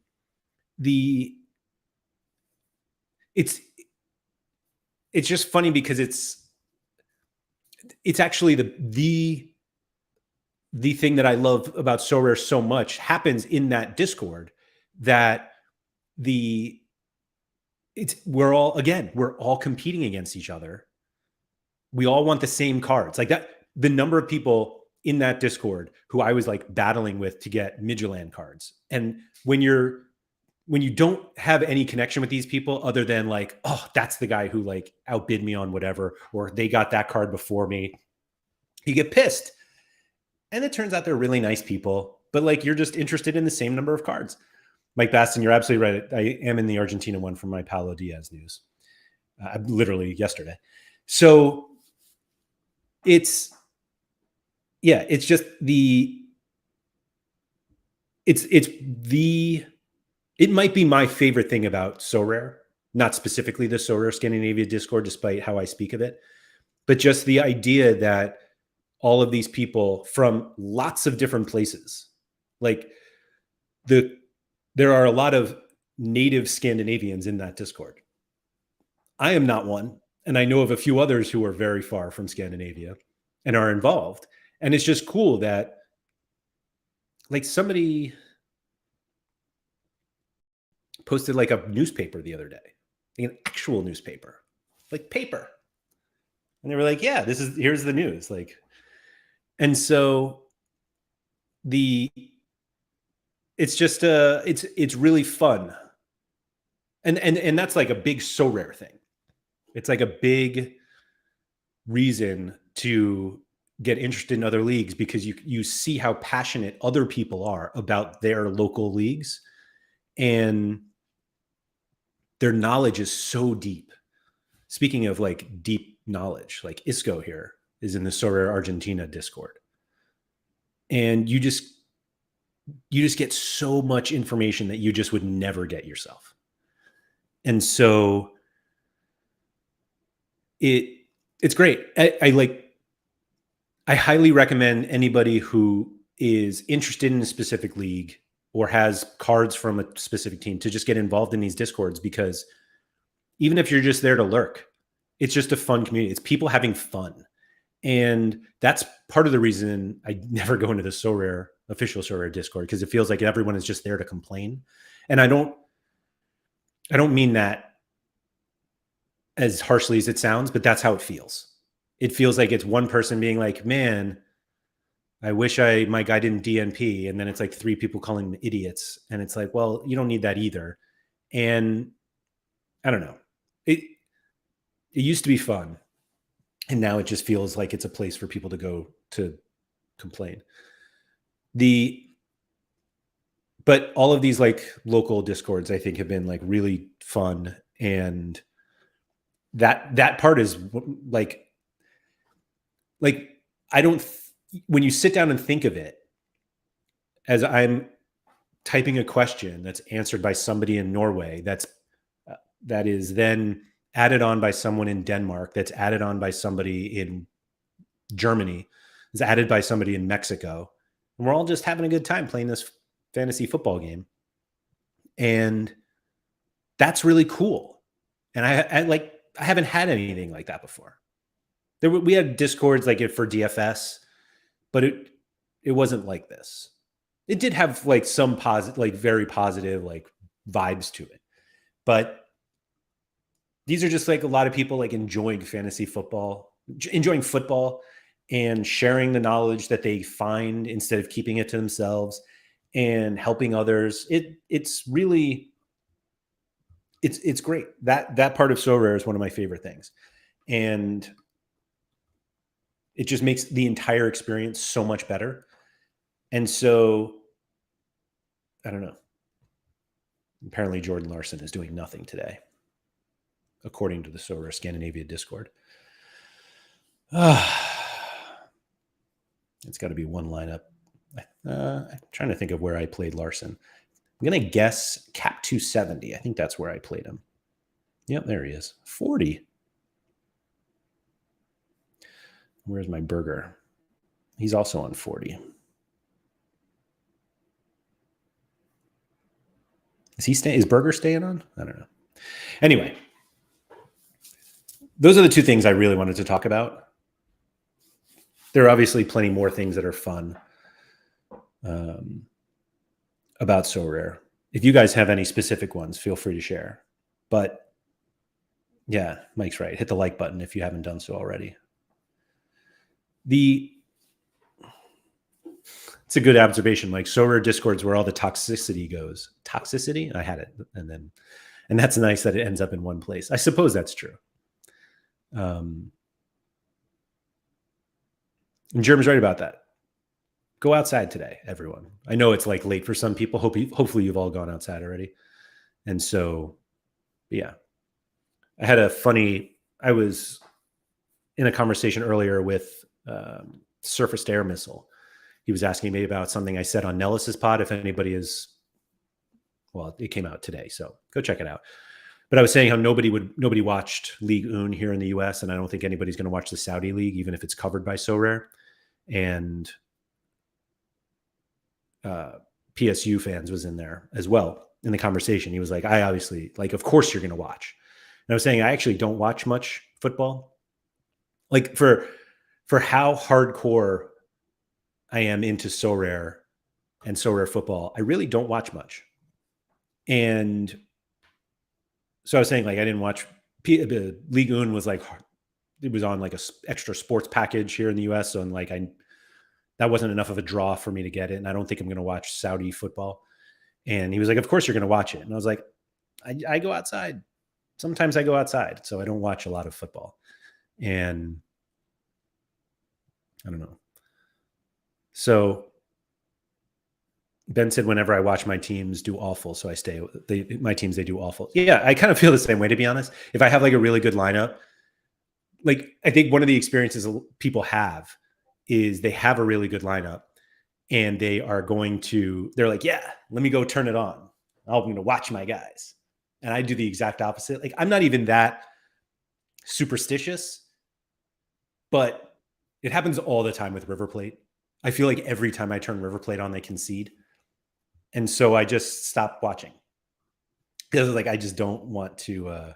it's just funny because it's actually the thing that I love about Sorare so much happens in that Discord, that we're all competing against each other. We all want the same cards. Like that, the number of people in that Discord who I was like battling with to get Midtjylland cards. And when you don't have any connection with these people other than like, oh, that's the guy who like outbid me on whatever, or they got that card before me, you get pissed. And it turns out they're really nice people, but like, you're just interested in the same number of cards. Mike Baston, you're absolutely right. I am in the Argentina one from my Paulo Diaz news, literally yesterday. So it's just it might be my favorite thing about Sorare, not specifically the Sorare Scandinavia Discord, despite how I speak of it, but just the idea that all of these people from lots of different places, like there are a lot of native Scandinavians in that Discord. I am not one. And I know of a few others who are very far from Scandinavia and are involved. And it's just cool that like somebody posted like a newspaper the other day, like an actual newspaper, like paper. And they were like, yeah, here's the news. Like, and so it's just it's really fun. And that's like a big Sorare thing. It's like a big reason to get interested in other leagues, because you see how passionate other people are about their local leagues, and their knowledge is so deep. Speaking of like deep knowledge, like Isco here is in the Sorare Argentina Discord, and you just get so much information that you just would never get yourself. And so it's great. I highly recommend anybody who is interested in a specific league or has cards from a specific team to just get involved in these Discords, because even if you're just there to lurk, it's just a fun community. It's people having fun. And that's part of the reason I never go into the official Sorare Discord, because it feels like everyone is just there to complain. And I don't mean that as harshly as it sounds, but that's how it feels. It feels like it's one person being like, man, I wish my guy didn't DNP. And then it's like three people calling them idiots. And it's like, well, you don't need that either. And I don't know. It used to be fun. And now it just feels like it's a place for people to go to complain. But all of these like local Discords, I think, have been like really fun. And that part is like when you sit down and think of it, as I'm typing a question that's answered by somebody in Norway, that is then added on by someone in Denmark, that's added on by somebody in Germany, is added by somebody in Mexico, and we're all just having a good time playing this fantasy football game. And that's really cool. And I haven't had anything like that before. We had Discords like it for DFS, but it wasn't like this. It did have like some positive, like very positive like vibes to it. But these are just like a lot of people like enjoying fantasy football, enjoying football, and sharing the knowledge that they find instead of keeping it to themselves, and helping others. It's really, it's great. That part of Sorare is one of my favorite things. And it just makes the entire experience so much better. And so, I don't know. Apparently Jordan Larson is doing nothing today, according to the Sorare Scandinavia Discord. It's got to be one lineup. I'm trying to think of where I played Larson. I'm going to guess Cap 270. I think that's where I played him. Yep, there he is. 40. Where's my burger? He's also on 40. Is Burger staying on? I don't know. Anyway, those are the two things I really wanted to talk about. There are obviously plenty more things that are fun about Sorare. If you guys have any specific ones, feel free to share. But yeah, Mike's right. Hit the like button if you haven't done so already. It's a good observation, Mike. Sorare Discord's where all the toxicity goes. Toxicity? I had it. And that's nice that it ends up in one place. I suppose that's true. And Jerem's right about that. Go outside today, everyone. I know it's like late for some people. Hopefully you've all gone outside already. And so, yeah. I was in a conversation earlier with Surfaced Air Missile. He was asking me about something I said on Nellis's pod. If anybody is, well, it came out today, so go check it out. But I was saying how nobody watched League Un here in the US, and I don't think anybody's going to watch the Saudi League, even if it's covered by Sorare. And PSU fans was in there as well in the conversation. He was like, I obviously, like, of course you're going to watch. And I was saying, I actually don't watch much football. Like for how hardcore I am into Sorare and Sorare football, I really don't watch much. And so I was saying, like, I didn't watch League Un was like, it was on like a extra sports package here in the US. So like that wasn't enough of a draw for me to get it. And I don't think I'm going to watch Saudi football. And he was like, of course you're going to watch it. And I was like, I go outside. Sometimes I go outside. So I don't watch a lot of football. And I don't know. So Ben said, whenever I watch my teams do awful, so I stay. My teams, they do awful. Yeah, I kind of feel the same way, to be honest. If I have like a really good lineup, like I think one of the experiences people have is they have a really good lineup and they're like, yeah, let me go turn it on. I'm going to watch my guys. And I do the exact opposite. Like, I'm not even that superstitious, but it happens all the time with River Plate. I feel like every time I turn River Plate on, they concede. And so I just stopped watching because like, I just don't want to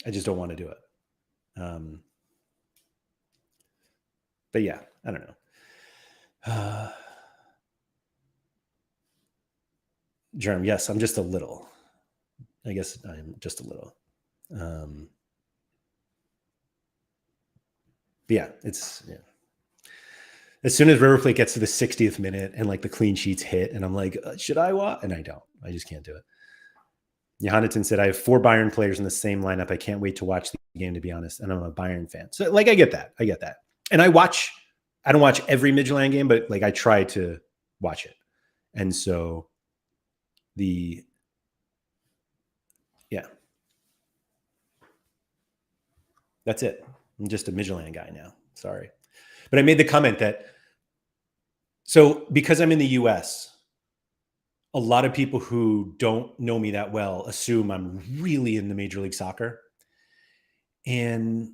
do it. But yeah, I don't know. Jerem, yes, I'm just a little. I guess I'm just a little. Yeah, as soon as River Plate gets to the 60th minute and like the clean sheets hit, and I'm like, should I watch? And I don't. I just can't do it. Johanneton said, I have 4 Bayern players in the same lineup. I can't wait to watch the game, to be honest. And I'm a Bayern fan. So like, I get that. And I don't watch every Midtjylland game, but like I try to watch it. And so that's it. I'm just a Midtjylland guy now. Sorry. But I made the comment that, so because I'm in the US, a lot of people who don't know me that well assume I'm really into Major League Soccer. And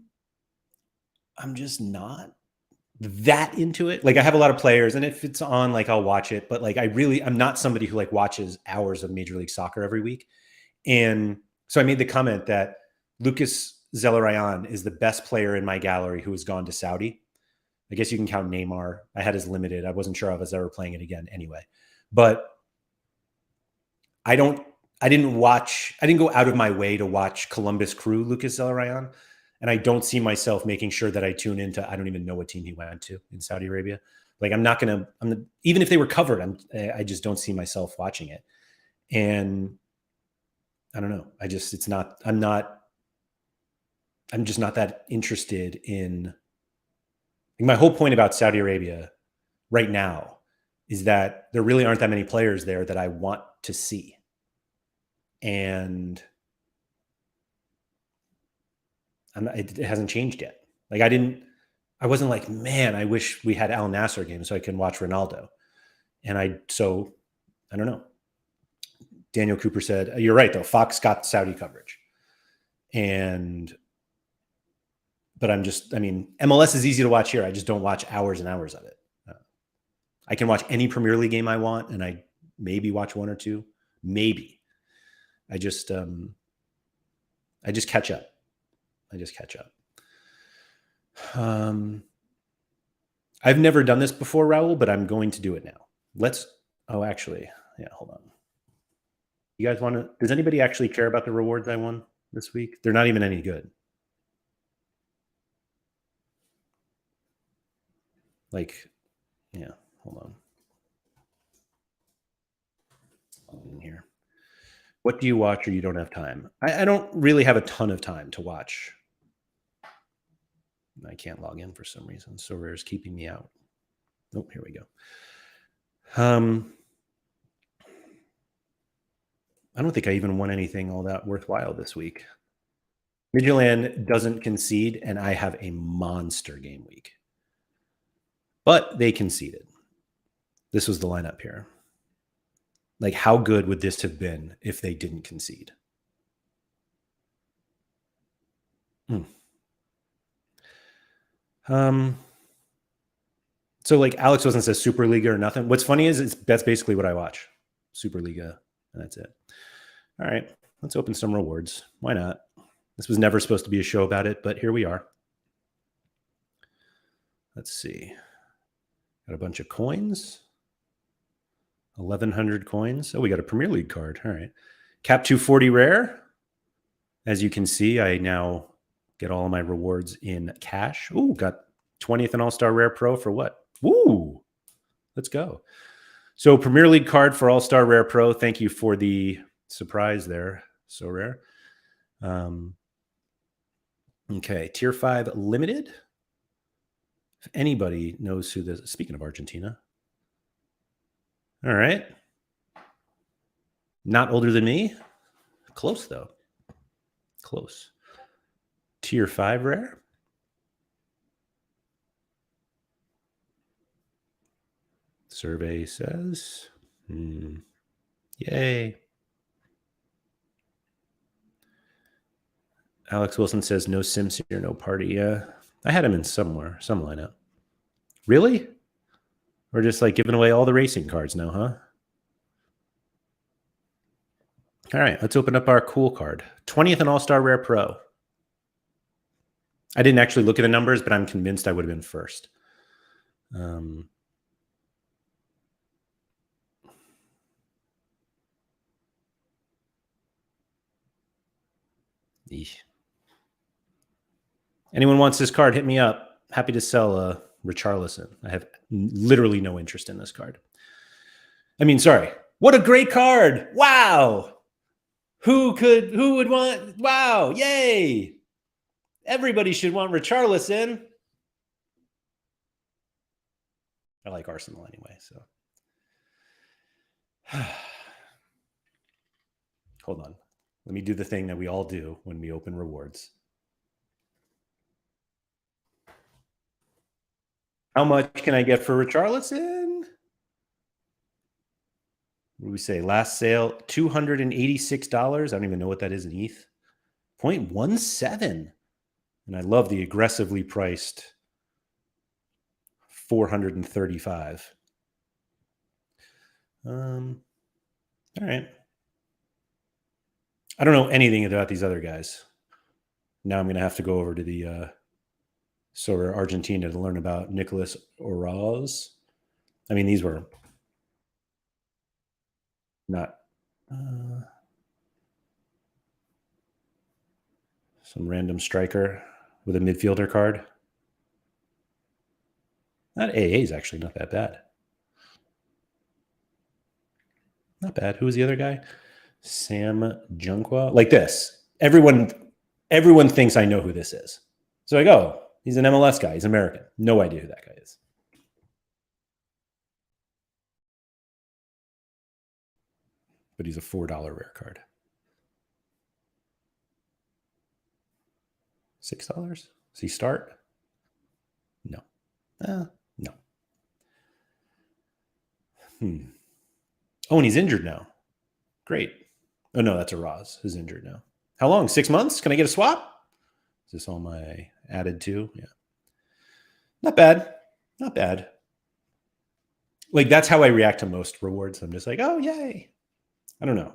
I'm just not that into it. Like I have a lot of players, and if it's on, like I'll watch it, but like I'm not somebody who like watches hours of Major League Soccer every week. And so I made the comment that Lucas Zelarayan is the best player in my gallery who has gone to Saudi. I guess you can count Neymar. I had his limited. I wasn't sure I was ever playing it again anyway. But I didn't go out of my way to watch Columbus Crew Lucas Zelarayan. And I don't see myself making sure that I tune into, I don't even know what team he went to in Saudi Arabia. Like even if they were covered, I just don't see myself watching it. And I don't know. I'm just not that interested in My whole point about Saudi Arabia right now is that there really aren't that many players there that I want to see. And it hasn't changed yet. Like I wasn't like, man, I wish we had Al Nasser game so I can watch Ronaldo. And I don't know. Daniel Cooper said, you're right though. Fox got Saudi coverage. But MLS is easy to watch here. I just don't watch hours and hours of it. I can watch any Premier League game I want, and I maybe watch one or two, maybe. I just catch up. I've never done this before, Raul, but I'm going to do it now. Hold on. You guys want to? Does anybody actually care about the rewards I won this week? They're not even any good. Hold on. In here. What do you watch or you don't have time? I don't really have a ton of time to watch. I can't log in for some reason. Sorare is keeping me out. Oh, here we go. I don't think I even won anything all that worthwhile this week. Midtjylland doesn't concede, and I have a monster game week. But they conceded. This was the lineup here. Like, how good would this have been if they didn't concede? So like Alex wasn't says Superliga or nothing. What's funny is that's basically what I watch. Superliga, and that's it. All right, let's open some rewards. Why not? This was never supposed to be a show about it, but here we are. Let's see. Got a bunch of coins. 1,100 coins. Oh, we got a Premier League card. All right. Cap 240 rare. As you can see, I now get all of my rewards in cash. Ooh, got 20th and All-Star Rare Pro for what? Woo! Let's go. So Premier League card for All-Star Rare Pro. Thank you for the surprise there. So rare. Okay, Tier 5 Limited. If anybody knows who this is, speaking of Argentina. All right. Not older than me. Close, though. Close. Tier 5 rare. Survey says, yay. Alex Wilson says, no Sims here, no party. Yeah, I had him in some lineup. Really? We're just like giving away all the racing cards now, huh? All right, let's open up our cool card. 20th and All-Star Rare Pro. I didn't actually look at the numbers, but I'm convinced I would have been first. Anyone wants this card, hit me up. Happy to sell Richarlison. I have literally no interest in this card. Sorry. What a great card. Wow. Who would want? Wow. Yay. Everybody should want Richarlison. I like Arsenal anyway, so. Hold on. Let me do the thing that we all do when we open rewards. How much can I get for Richarlison? What do we say? Last sale, $286. I don't even know what that is in ETH. 0.17. And I love the aggressively priced 435. All right. I don't know anything about these other guys. Now I'm going to have to go over to the Sorare Argentina to learn about Nicolas Oraz. These were not some random striker with a midfielder card. That AA is actually not that bad. Not bad. Who was the other guy? Sam Junkwa. Like this. Everyone thinks I know who this is. So I go, He's an MLS guy. He's American. No idea who that guy is. But he's a $4 rare card. $6? Does he start? No. No. Oh, and he's injured now. Great. Oh, no, that's a Roz who's injured now. How long? 6 months? Can I get a swap? Is this all my added to? Yeah. Not bad. Not bad. Like, that's how I react to most rewards. I'm just like, oh, yay. I don't know.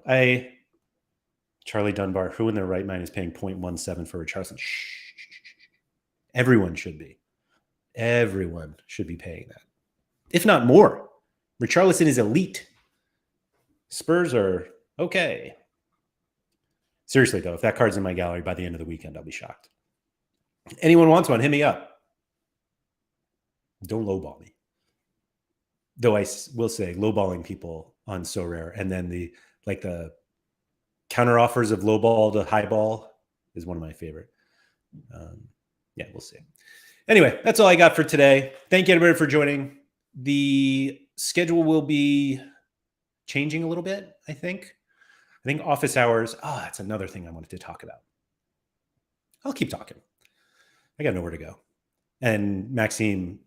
Charlie Dunbar, who in their right mind is paying 0.17 for Richarlison? Shh. Everyone should be. Everyone should be paying that. If not more. Richarlison is elite. Spurs are okay. Seriously, though, if that card's in my gallery by the end of the weekend, I'll be shocked. Anyone wants one, hit me up. Don't lowball me. Though I will say, lowballing people on Sorare and then the counter offers of lowball to highball is one of my favorite. Yeah, we'll see. Anyway, that's all I got for today. Thank you, everybody, for joining. The schedule will be changing a little bit, I think. I think office hours. Oh, that's another thing I wanted to talk about. I'll keep talking. I got nowhere to go. And Maxime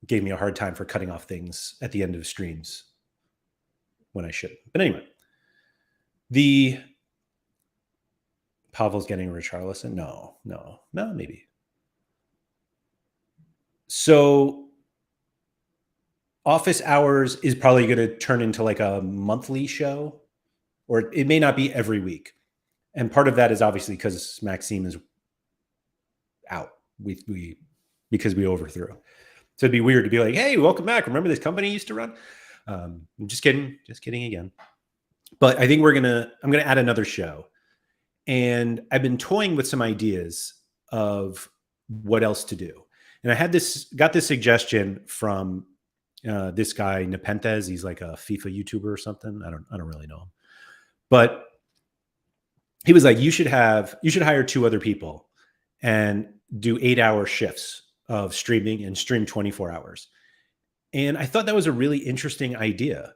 gave me a hard time for cutting off things at the end of streams when I shouldn't. But anyway, the Pavel's getting Richarlison. No, maybe. So office hours is probably going to turn into like a monthly show, or it may not be every week. And part of that is obviously because Maxime is out. Because we overthrew. So it'd be weird to be like, hey, welcome back. Remember this company you used to run? I'm just kidding again. But I think I'm going to add another show. And I've been toying with some ideas of what else to do. And I got this suggestion from this guy, Nepenthes. He's like a FIFA YouTuber or something. I don't really know him. But he was like, you should hire 2 other people and do 8-hour shifts of streaming and stream 24 hours. And I thought that was a really interesting idea.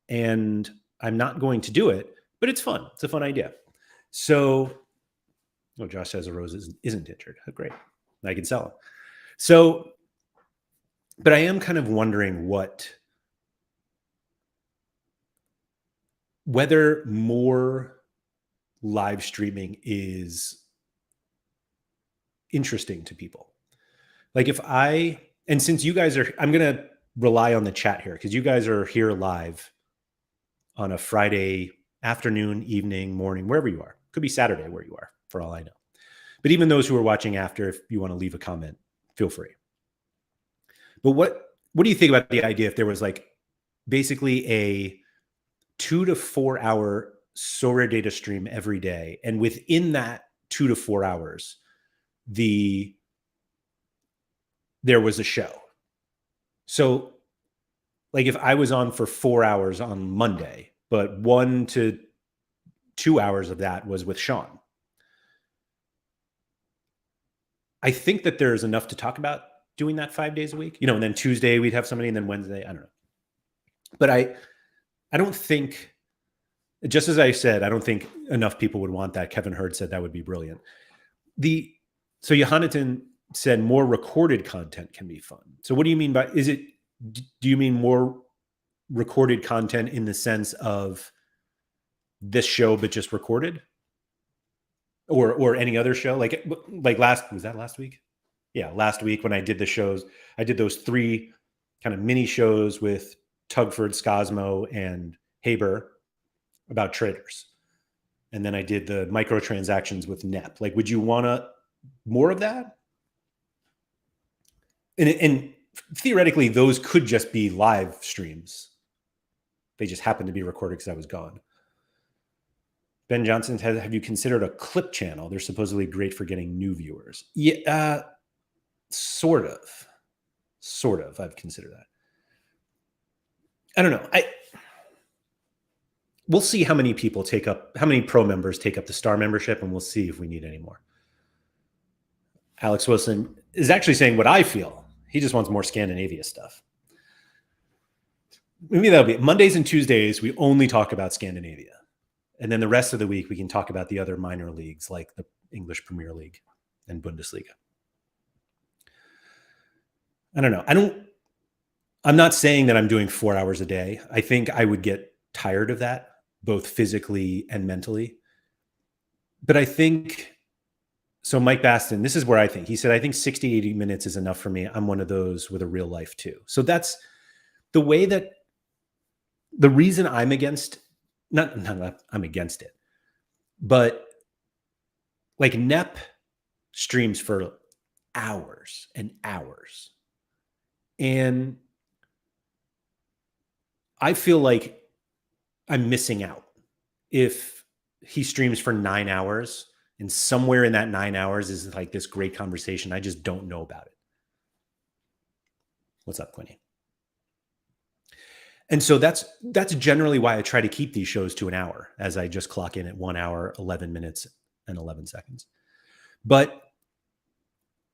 And I'm not going to do it, but it's fun. It's a fun idea. So, Josh says a rose isn't injured. Oh, great. I can sell it. So, but I am kind of wondering whether more live streaming is interesting to people. Like and since you guys I'm going to rely on the chat here because you guys are here live on a Friday afternoon, evening, morning, wherever you are. Could be Saturday where you are, for all I know. But even those who are watching after, if you want to leave a comment, feel free. But what do you think about the idea if there was like basically a 2 to 4 hour SorareData stream every day, and within that 2 to 4 hours, there was a show. So like if I was on for 4 hours on Monday, but 1 to 2 hours of that was with Sean. I think that there's enough to talk about doing that 5 days a week, and then Tuesday we'd have somebody and then Wednesday, I don't know. But I don't think, just as I said, I don't think enough people would want that. Kevin Hurd said that would be brilliant. So Johanneton said more recorded content can be fun. So what do you mean by, do you mean more recorded content in the sense of this show, but just recorded? Or any other show? Like was that last week? Yeah, last week when I did the shows, I did those 3 kind of mini shows with Tugford, Scosmo, and Haber about traders. And then I did the microtransactions with NEP. Like, would you want more of that? And theoretically, those could just be live streams. They just happened to be recorded because I was gone. Ben Johnson says, have you considered a clip channel? They're supposedly great for getting new viewers. Yeah, sort of. I've considered that. I don't know. We'll see how many pro members take up the Star membership, and we'll see if we need any more. Alex Wilson, is actually saying what I feel. He just wants more Scandinavia stuff. Maybe that'll be Mondays and Tuesdays. We only talk about Scandinavia. And then the rest of the week, we can talk about the other minor leagues like the English Premier League and Bundesliga. I don't know. I'm not saying that I'm doing 4 hours a day. I think I would get tired of that, both physically and mentally. But I think, so Mike Baston, this is where I think, he said, I think 60, 80 minutes is enough for me. I'm one of those with a real life too. So that's the way that, the reason I'm against, not I'm against it, but like NEP streams for hours and hours. And I feel like I'm missing out if he streams for 9 hours and somewhere in that 9 hours is like this great conversation. I just don't know about it. What's up, Quinny? And so that's generally why I try to keep these shows to an hour, as I just clock in at 1 hour, 11 minutes and 11 seconds. But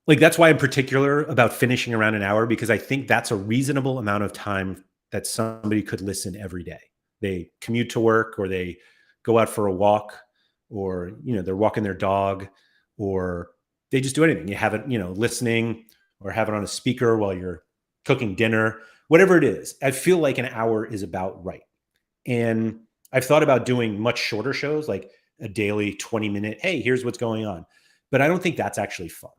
like, that's why I'm particular about finishing around an hour, because I think that's a reasonable amount of time that somebody could listen every day. They commute to work, or they go out for a walk, or, you know, they're walking their dog, or they just do anything. You have it, you know, listening, or have it on a speaker while you're cooking dinner, whatever it is. I feel like an hour is about right. And I've thought about doing much shorter shows, like a daily 20-minute, hey, here's what's going on. But I don't think that's actually fun.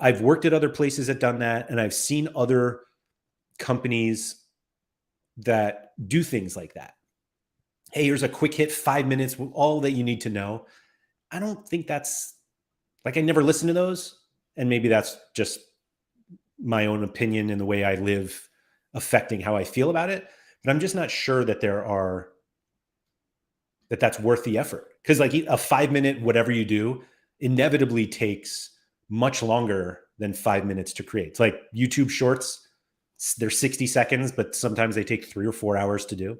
I've worked at other places that done that, and I've seen other companies that do things like that. Hey, here's a quick hit, 5 minutes, all that you need to know. I don't think that's, like, I never listen to those. And maybe that's just my own opinion and the way I live affecting how I feel about it. But I'm just not sure that that's worth the effort. Because like a 5 minute, whatever you do, inevitably takes much longer than 5 minutes to create. It's like YouTube shorts, they're 60 seconds, but sometimes they take 3 or 4 hours to do.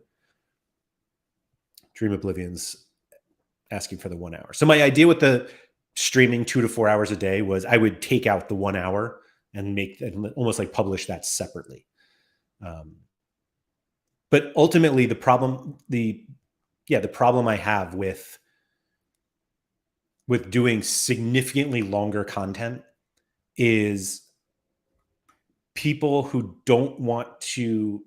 Dream Oblivion's asking for the 1 hour. So my idea with the streaming 2 to 4 hours a day was I would take out the 1 hour and make almost like publish that separately. But ultimately the problem I have with doing significantly longer content is people who don't want to,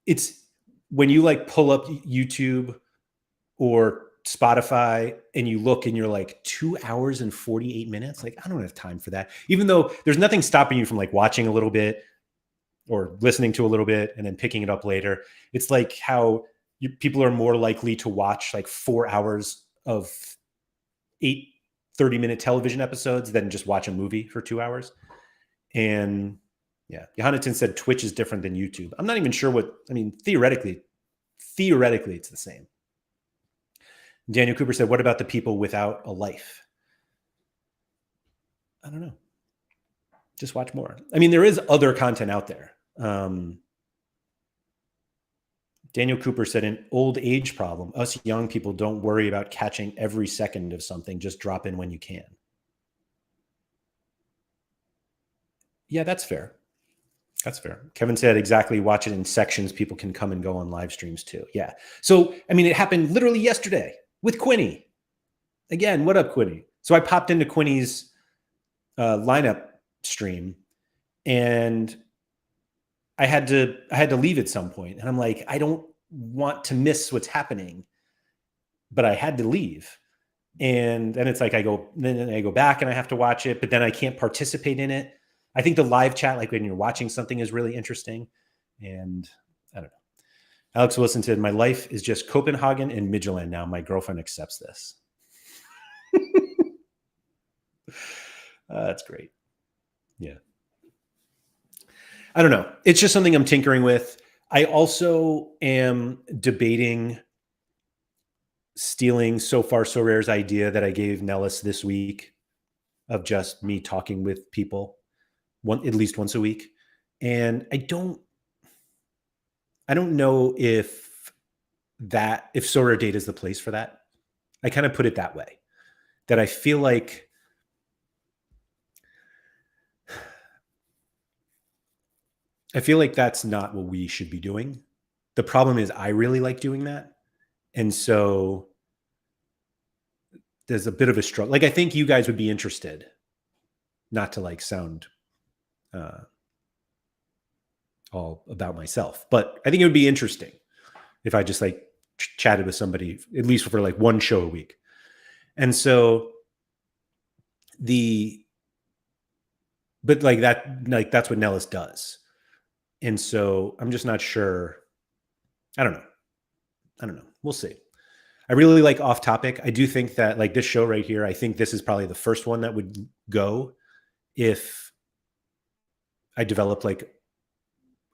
it's when you like pull up YouTube or Spotify and you look and you're like 2 hours and 48 minutes. Like, I don't have time for that. Even though there's nothing stopping you from like watching a little bit or listening to a little bit and then picking it up later. It's like how people are more likely to watch like 4 hours of 8 30-minute television episodes than just watch a movie for 2 hours. And yeah, Johanneton said Twitch is different than YouTube. I'm not even sure theoretically it's the same. Daniel Cooper said, what about the people without a life? I don't know. Just watch more. I mean, there is other content out there. Daniel Cooper said, an old age problem. Us young people don't worry about catching every second of something. Just drop in when you can. Yeah, that's fair. That's fair. Kevin said, exactly. Watch it in sections. People can come and go on live streams too. Yeah. So, I mean, it happened literally yesterday with Quinny. Again, what up, Quinny? So I popped into Quinny's lineup stream, and I had to leave at some point. And I'm like, I don't want to miss what's happening, but I had to leave. And then it's like, then I go back and I have to watch it, but then I can't participate in it. I think the live chat, like when you're watching something, is really interesting. And I don't know. Alex Wilson said, my life is just Copenhagen and Midtjylland now. My girlfriend accepts this. That's great. Yeah. I don't know. It's just something I'm tinkering with. I also am debating stealing So Far So Rare's idea that I gave Nellis this week of just me talking with people at least once a week. And I don't know if SorareData is the place for that. I kind of put it that way, that I feel like I feel like that's not what we should be doing. The problem is I really like doing that. And so there's a bit of a struggle. Like, I think you guys would be interested, not to like sound uh, all about myself, but I think it would be interesting if I just like chatted with somebody, at least for like one show a week. And so but like that's what Nellis does. And so I'm just not sure. I don't know. We'll see. I really like Off Topic. I do think that like this show right here, I think this is probably the first one that would go if I develop like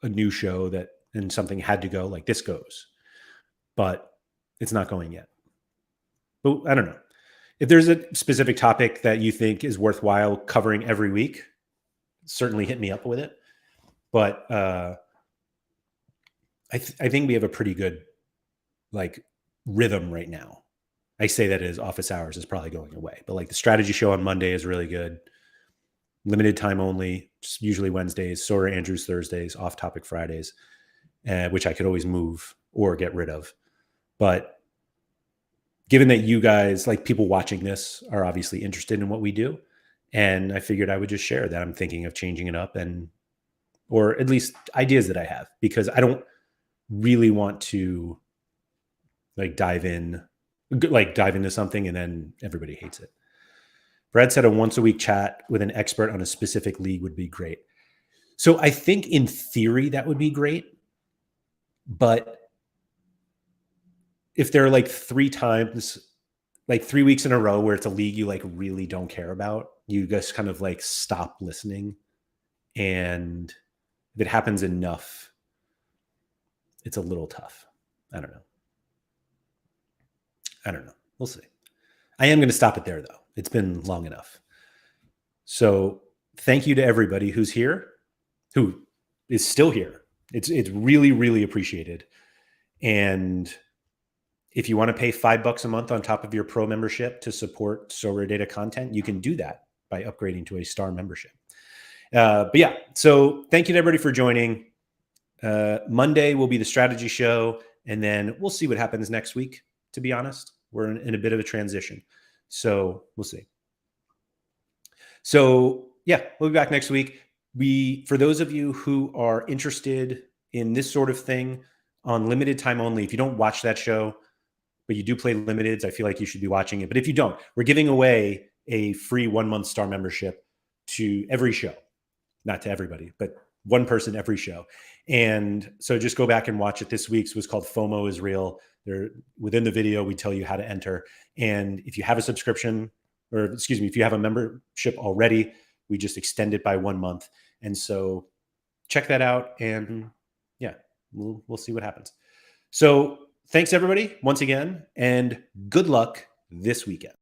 a new show and something had to go, like this goes. But it's not going yet. But I don't know. If there's a specific topic that you think is worthwhile covering every week, certainly hit me up with it. But I think we have a pretty good like rhythm right now. I say that as office hours is probably going away, but like the strategy show on Monday is really good. Limited time only, just usually Wednesdays. Sorare Andrews Thursdays, Off Topic Fridays, which I could always move or get rid of. But given that you guys, like people watching this, are obviously interested in what we do, and I figured I would just share that I'm thinking of changing it up, or at least ideas that I have, because I don't really want to like dive into something and then everybody hates it. Brad said a once a week chat with an expert on a specific league would be great. So I think in theory that would be great, but if there are like 3 times, like 3 weeks in a row where it's a league you like really don't care about, you just kind of like stop listening. And if it happens enough, it's a little tough. I don't know. We'll see. I am going to stop it there though. It's been long enough. So thank you to everybody who's here, who is still here. It's really, really appreciated. And if you want to pay $5 a month on top of your pro membership to support SorareData content, you can do that by upgrading to a star membership. But yeah, so thank you to everybody for joining. Monday will be the strategy show, and then we'll see what happens next week. To be honest, we're in a bit of a transition, so we'll see. So yeah, we'll be back next week. For those of you who are interested in this sort of thing on limited time only, if you don't watch that show, but you do play limiteds, I feel like you should be watching it. But if you don't, we're giving away a free 1-month star membership to every show, not to everybody, but one person every show. And so just go back and watch it. This week's was called FOMO is Real. There, within the video, we tell you how to enter. And if you have a subscription, or excuse me, if you have a membership already, we just extend it by 1 month. And so check that out. And yeah, we'll see what happens. So thanks everybody once again, and good luck this weekend.